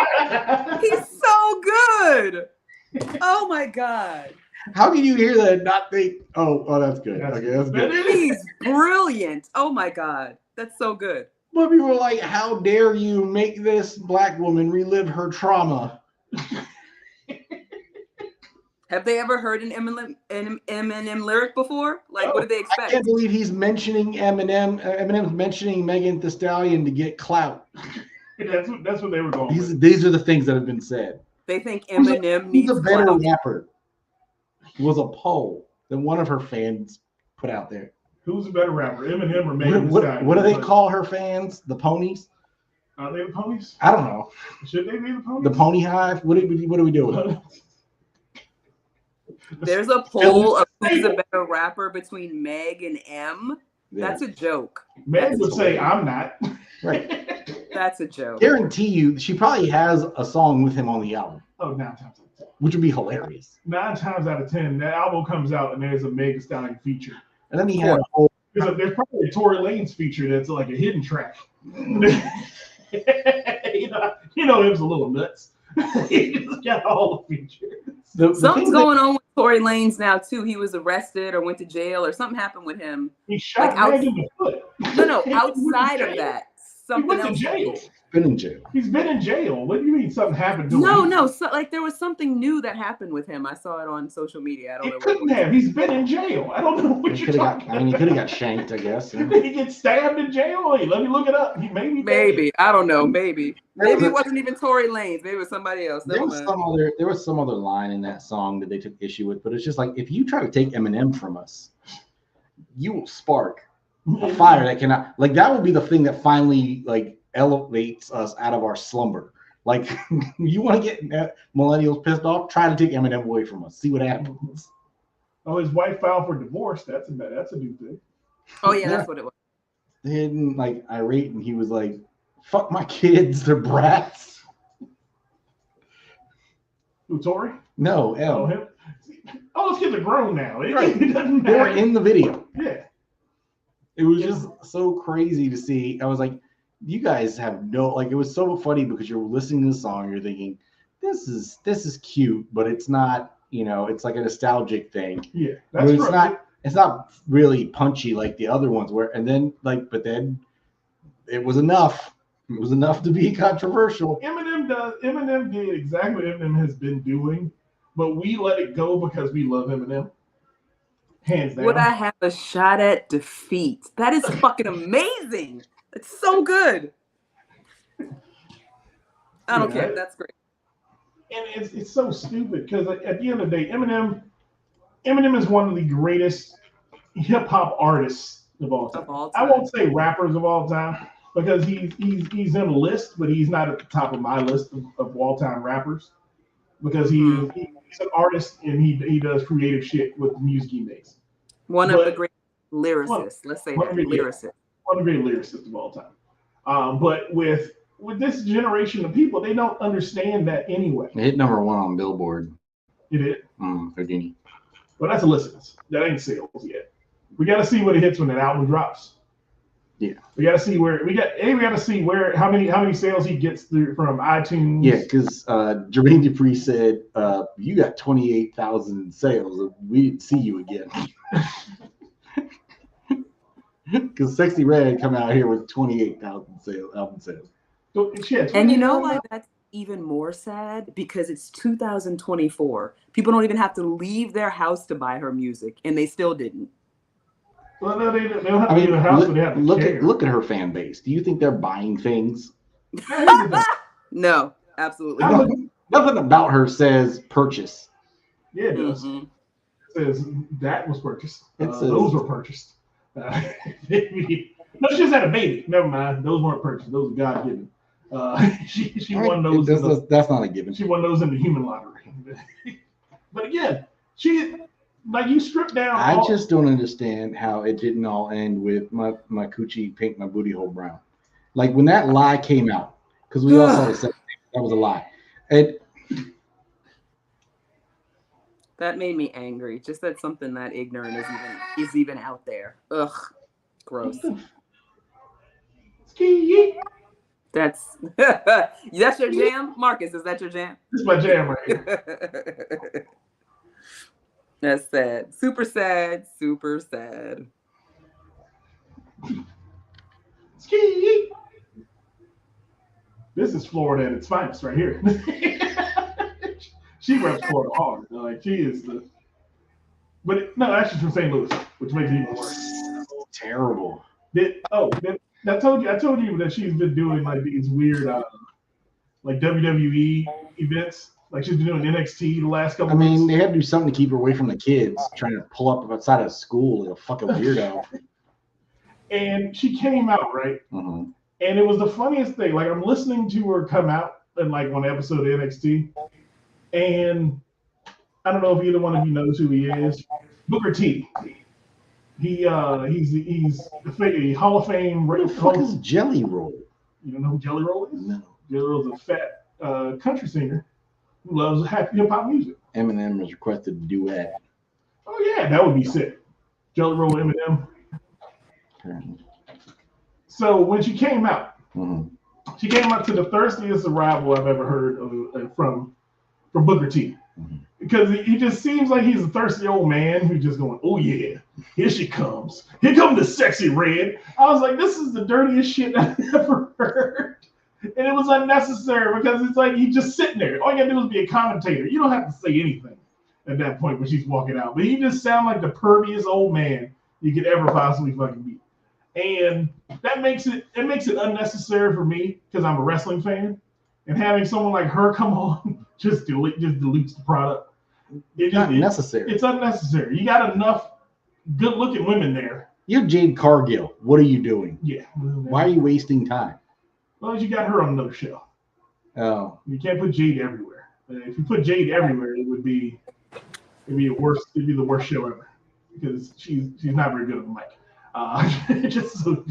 He's so good. Oh my God. How can you hear that and not think, oh, that's good. Okay, that's good. He's brilliant. Oh my God. That's so good. But people were like, how dare you make this black woman relive her trauma? Have they ever heard an Eminem lyric before? Like, what do they expect? I can't believe he's mentioning Eminem. Eminem's mentioning Megan Thee Stallion to get clout. That's what they were going with. These are the things that have been said. They think Eminem needs Who's a better clout. rapper? Was a poll that one of her fans put out there. Who's a better rapper, Eminem or Megan Thee Stallion? What do they call her fans? The ponies? Are they the ponies? I don't know. Should they be the ponies? The pony hive? What are we doing? There's a poll of who's a better rapper between Meg and M. That's a joke. Meg would say, I'm not. Right. That's a joke. Guarantee you, she probably has a song with him on the album. Oh, 9 times out of 10. Which would be hilarious. 9 times out of 10, that album comes out and there's a Meg Thee Stallion feature. And then he had a whole. There's probably a Tory Lanez feature that's like a hidden track. you know, it was a little nuts. He just got all the features. Something's going on with Tory Lanez now too. He was arrested or went to jail or something happened with him. He shot Meg in the foot. No, outside of that, something else. He went to jail. Been in jail. He's been in jail. What do you mean something happened to him? No. So, like there was something new that happened with him. I saw it on social media. I don't know. He couldn't have. He's been in jail. I don't know what you're talking about. He could have got shanked, I guess. Yeah. Did he get stabbed in jail? Hey, let me look it up. Maybe. I don't know. Maybe it wasn't even Tory Lanez. Maybe it was somebody else. There was some other line in that song that they took issue with, but it's just like if you try to take Eminem from us, you will spark a fire that cannot. Like that will be the thing that finally elevates us out of our slumber. Like you want to get millennials pissed off, try to take Eminem away from us. See what happens. Oh, his wife filed for divorce. That's a new thing. Oh yeah, that's what it was. They didn't irate, and he was like, "Fuck my kids, they're brats." Who, Tory? No, L. Oh, him. Oh, those kids are grown now. It doesn't They were matter. in the video. Yeah. It was just so crazy to see. I was like, you guys have no it was so funny because you're listening to the song, you're thinking, this is cute, but it's not, it's like a nostalgic thing. Yeah. That's it's not really punchy like the other ones were. And then but then it was enough. It was enough to be controversial. Eminem did exactly what Eminem has been doing, but we let it go because we love Eminem. Hands down. Would I have a shot at defeat? That is fucking amazing. It's so good. I don't care. That's great. And it's so stupid because at the end of the day, Eminem is one of the greatest hip hop artists of all time. I won't say rappers of all time because he's in a list, but he's not at the top of my list of all time rappers because he's an artist and he does creative shit with the music he makes. One of the great lyricists. Let's say that lyricist. One of the great lyricists of all time. But with this generation of people, they don't understand that anyway. It hit number 1 on Billboard. It did. Houdini. Well, that's a listens. That ain't sales yet. We got to see what it hits when that album drops. Yeah. We got to see how many sales he gets through from iTunes. Yeah, because Jermaine Dupri said, you got 28,000 sales. We didn't see you again. Because Sexy Red come out here with 28,000 album sales. And you know why that's even more sad? Because it's 2024. People don't even have to leave their house to buy her music, and they still didn't. Well, no, they don't have to leave their house, but they have to look at her fan base. Do you think they're buying things? No, absolutely not. Nothing about her says purchase. Yeah, it does. Mm-hmm. It says that was purchased. Those were purchased. No, she just had a baby. Never mind. Those weren't purchased. Those were God given. She won those. That's not a given. She won those in the human lottery. But again, you stripped down. I just don't understand how it didn't all end with my coochie pink, my booty hole brown. Like when that lie came out, because we all saw the same thing. That was a lie. That made me angry. Just that something that ignorant is even out there. Ugh, gross. That's your jam, Marcus. Is that your jam? This is my jam right here. That's sad. Super sad. Super sad. Ski. This is Florida at its finest right here. She reps Florida hard. Like she is the. But no, actually from St. Louis, which makes it even worse. Terrible. I told you that she's been doing like these weird, like WWE events. Like she's been doing NXT the last couple. I mean, they had to do something to keep her away from the kids, trying to pull up outside of school like a fucking weirdo. And she came out right, Mm-hmm. and it was the funniest thing. Like I'm listening to her come out in like one episode of NXT, and I don't know if either one of you knows who he is. Booker T. He's a Hall of Fame. What the fuck is Jelly Roll? You don't know who Jelly Roll is? No. Jelly Roll is a fat country singer who loves hip hop music. Eminem was requested to duet. Oh yeah, that would be sick. Jelly Roll, Eminem. Apparently. So when she came out, Mm-hmm. she came out to the thirstiest arrival I've ever heard from Booker T. Mm-hmm. Because he just seems like he's a thirsty old man who's just going, oh yeah, here she comes. Here comes the sexy red. I was like, this is the dirtiest shit I've ever heard. And it was unnecessary because it's like he's just sitting there. All you gotta do is be a commentator. You don't have to say anything at that point when she's walking out. But he just sounds like the perviest old man you could ever possibly fucking be. And that makes it unnecessary for me because I'm a wrestling fan. And having someone like her come on just dilutes the product. It's not necessary. It's unnecessary. You got enough good-looking women there. You're Jade Cargill. What are you doing? Yeah. Why are you wasting time? Well, you got her on another show. Oh. You can't put Jade everywhere. If you put Jade everywhere, it'd be the worst show ever because she's not very good on the mic. Just so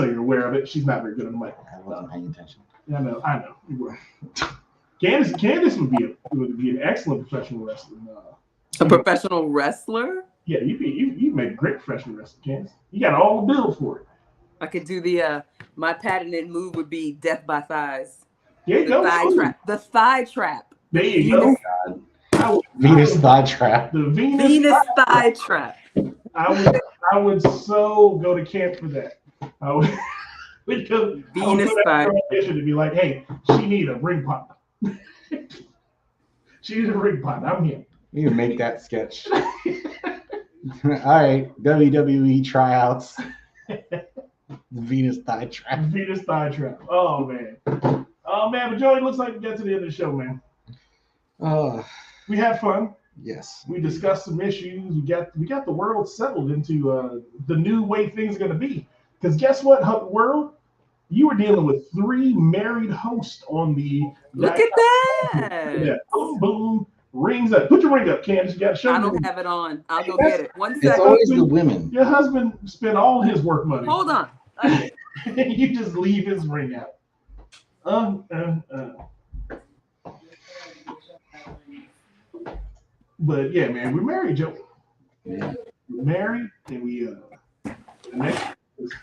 you're aware of it, she's not very good on the mic. I wasn't paying attention. I know. You were. Candice would be an excellent professional wrestler. A professional wrestler? Yeah, you make a great professional wrestler, Candice. You got all the build for it. I could do my patented move would be death by thighs. There you go. Thigh trap. The thigh trap. There you go. Venus thigh trap. The Venus thigh trap. I would so go to camp for that. I would because Venus thigh. To be like, hey, she need a ring partner. She needs a ring partner. I'm here. You can make that sketch. All right, WWE tryouts. Venus thigh trap. Venus thigh trap. Oh man. But Joey, it looks like we got to the end of the show, man. We had fun. Yes. We discussed some issues. We got the world settled into the new way things are going to be. Because guess what, world? You were dealing with 3 married hosts on the. Look at that. Yeah. Boom, boom. Rings up. Put your ring up, Candace. You got to show me. I don't have it on. I'll go get it. One It's second. always the women. Your husband spent all his work money. Hold on. You just leave his ring out. But yeah, man, we're married, Joe. Yeah. We're married, and we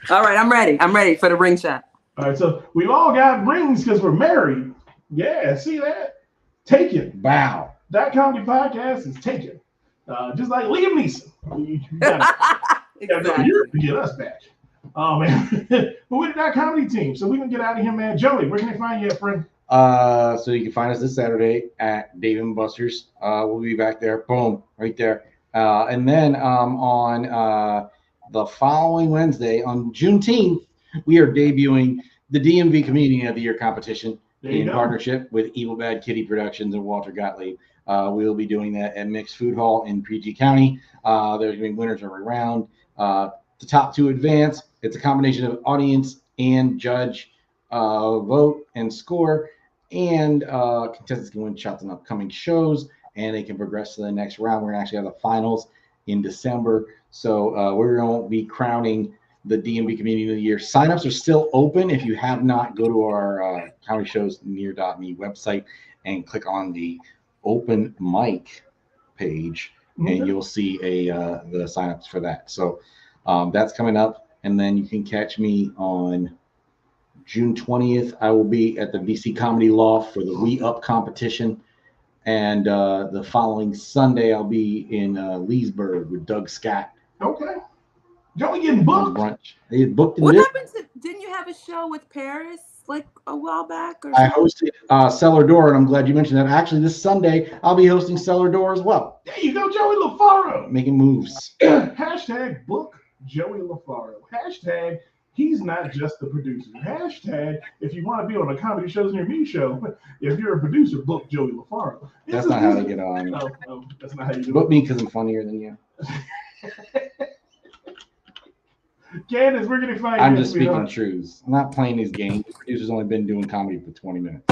All right, I'm ready. I'm ready for the ring shot. All right, so we've all got rings because we're married. Yeah, see that? Taken. Wow. That comedy podcast is taken. Just like Liam Neeson. You gotta go to Europe to get us back. Oh man. But we're that comedy team, so we can get out of here, man. Joey, where can they find you at, friend? So you can find us this Saturday at Dave & Buster's. We'll be back there. Boom, right there. And then on the following Wednesday, on Juneteenth, we are debuting the DMV Comedian of the Year competition in partnership with Evil Bad Kitty Productions and Walter Gottlieb. We will be doing that at Mixed Food Hall in PG County. There's going to be winners every round. The top 2 advance. It's a combination of audience and judge vote and score. And contestants can win shots on upcoming shows, and they can progress to the next round. We're going to actually have the finals in December. So we're going to be crowning the DMV Comedian of the Year. Signups are still open. If you have not, go to our Comedy Shows Near.me website and click on the open mic page, and you'll see the signups for that. So that's coming up. And then you can catch me on June 20th. I will be at the VC Comedy Loft for the We Up competition. And the following Sunday, I'll be in Leesburg with Doug Scott. Okay. Joey getting booked. Brunch. They booked in What happened to? Didn't you have a show with Paris? like a while back? Or I hosted Cellar Door, and I'm glad you mentioned that. Actually, this Sunday, I'll be hosting Cellar Door as well. There you go, Joey LaFaro. Making moves. Hashtag book Joey LaFaro. Hashtag he's not just the producer. Hashtag if you want to be on a comedy shows near me show, if you're a producer, book Joey LaFaro. That's not how to get on. No, that's not how you do Book me because I'm funnier than you. Candace, where can they find you? I'm just speaking truths. I'm not playing these games. The producer's only been doing comedy for 20 minutes.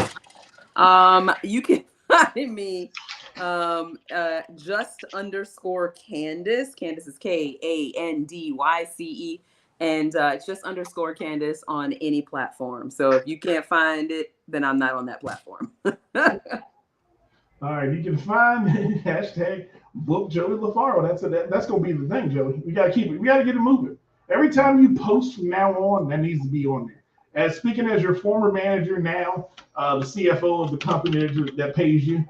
You can find me just_Candace. Candace is KANDYCE, and it's just _Candace on any platform. So if you can't find it, then I'm not on that platform. All right, you can find hashtag book Joey LaFaro. That's gonna be the thing, Joey. We gotta keep it. We gotta get it moving. Every time you post from now on, that needs to be on there. As speaking as your former manager now, the CFO of the company that pays you,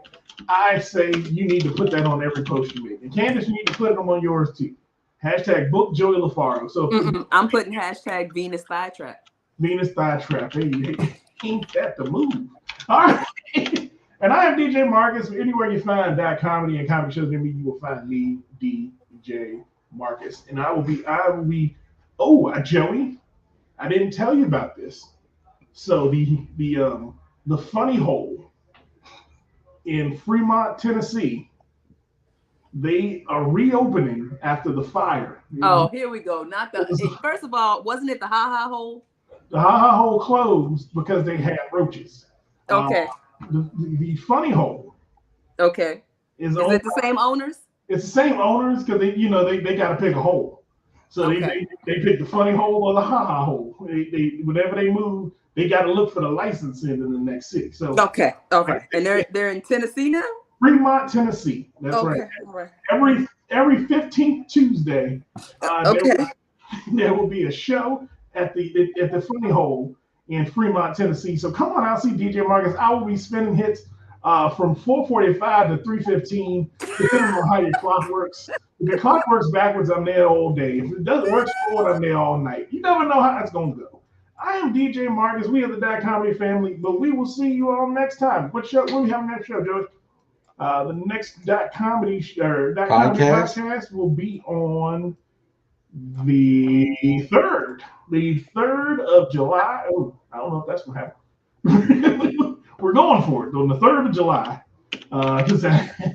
I say you need to put that on every post you make. And Candace, you need to put them on yours too. Hashtag book Joey LaFaro. So I'm putting hashtag Venus Thigh Trap. Venus Thigh Trap. Hey, ain't that the move? All right. And I am DJ Marcus. Anywhere you find .comedy and comedy shows near me, you will find me, DJ Marcus. And I will be. Oh, Joey, I didn't tell you about this. So the Funny Hole in Fremont, Tennessee, they are reopening after the fire. Oh, here we go. Not the. First of all, wasn't it the Ha Ha Hole? The Ha Ha Hole closed because they had roaches. Okay. The Funny Hole. Okay. Is it the same owners? It's the same owners because they got to pick a hole. So they pick the Funny Hole or the Ha Ha Hole. They whenever they move, they got to look for the licensing in the next city. So okay, and they're in Tennessee now. Fremont, Tennessee. That's right. All right. Every 15th Tuesday, there will be a show at the Funny Hole in Fremont, Tennessee. So come on out, see DJ Marcus. I will be spinning hits from 4:45 to 3:15, depending on how your clock works. If your clock works backwards, I'm there all day. If it doesn't work forward, I'm there all night. You never know how it's going to go. I am DJ Marcus. We are the .comedy family, but we will see you all next time. What we have next show, George? The next .comedy podcast will be on the 3rd. The 3rd of July. Oh, I don't know if that's going to happen. We're going for it on the 3rd of July. Because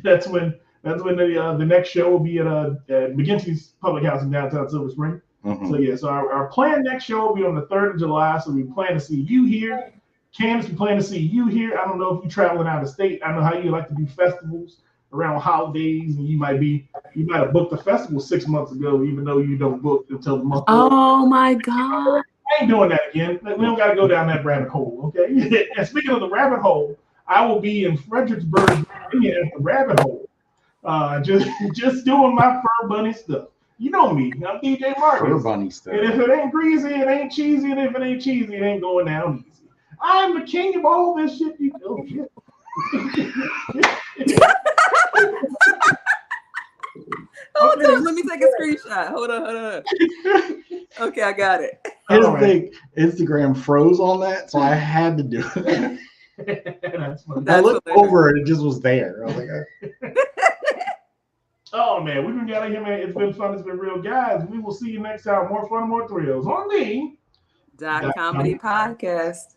that's when the next show will be at McGinty's Public House in downtown Silver Spring. Mm-hmm. So our planned next show will be on the 3rd of July. So we plan to see you here. Candace, we plan to see you here. I don't know if you're traveling out of state. I know how you like to do festivals around holidays, and you might have booked a festival 6 months ago, even though you don't book until the month. Oh my God! I ain't doing that again. We don't got to go down that rabbit hole, okay? And speaking of the rabbit hole, I will be in Fredericksburg, Virginia, at the rabbit hole, just doing my fur bunny stuff. You know me. I'm DJ Marcus. Fur bunny stuff. And if it ain't greasy, it ain't cheesy. And if it ain't cheesy, it ain't going down easy. I'm the king of all this shit. Oh, shit. Hold on, let me take a screenshot. Hold on. Okay, I got it. Here's the thing. Instagram froze on that, so I had to do it. I looked over and it just was there. I was like, oh man, we've been out of here, man. It's been fun. It's been real, guys. We will see you next time. More fun, more thrills on the .comedy podcast.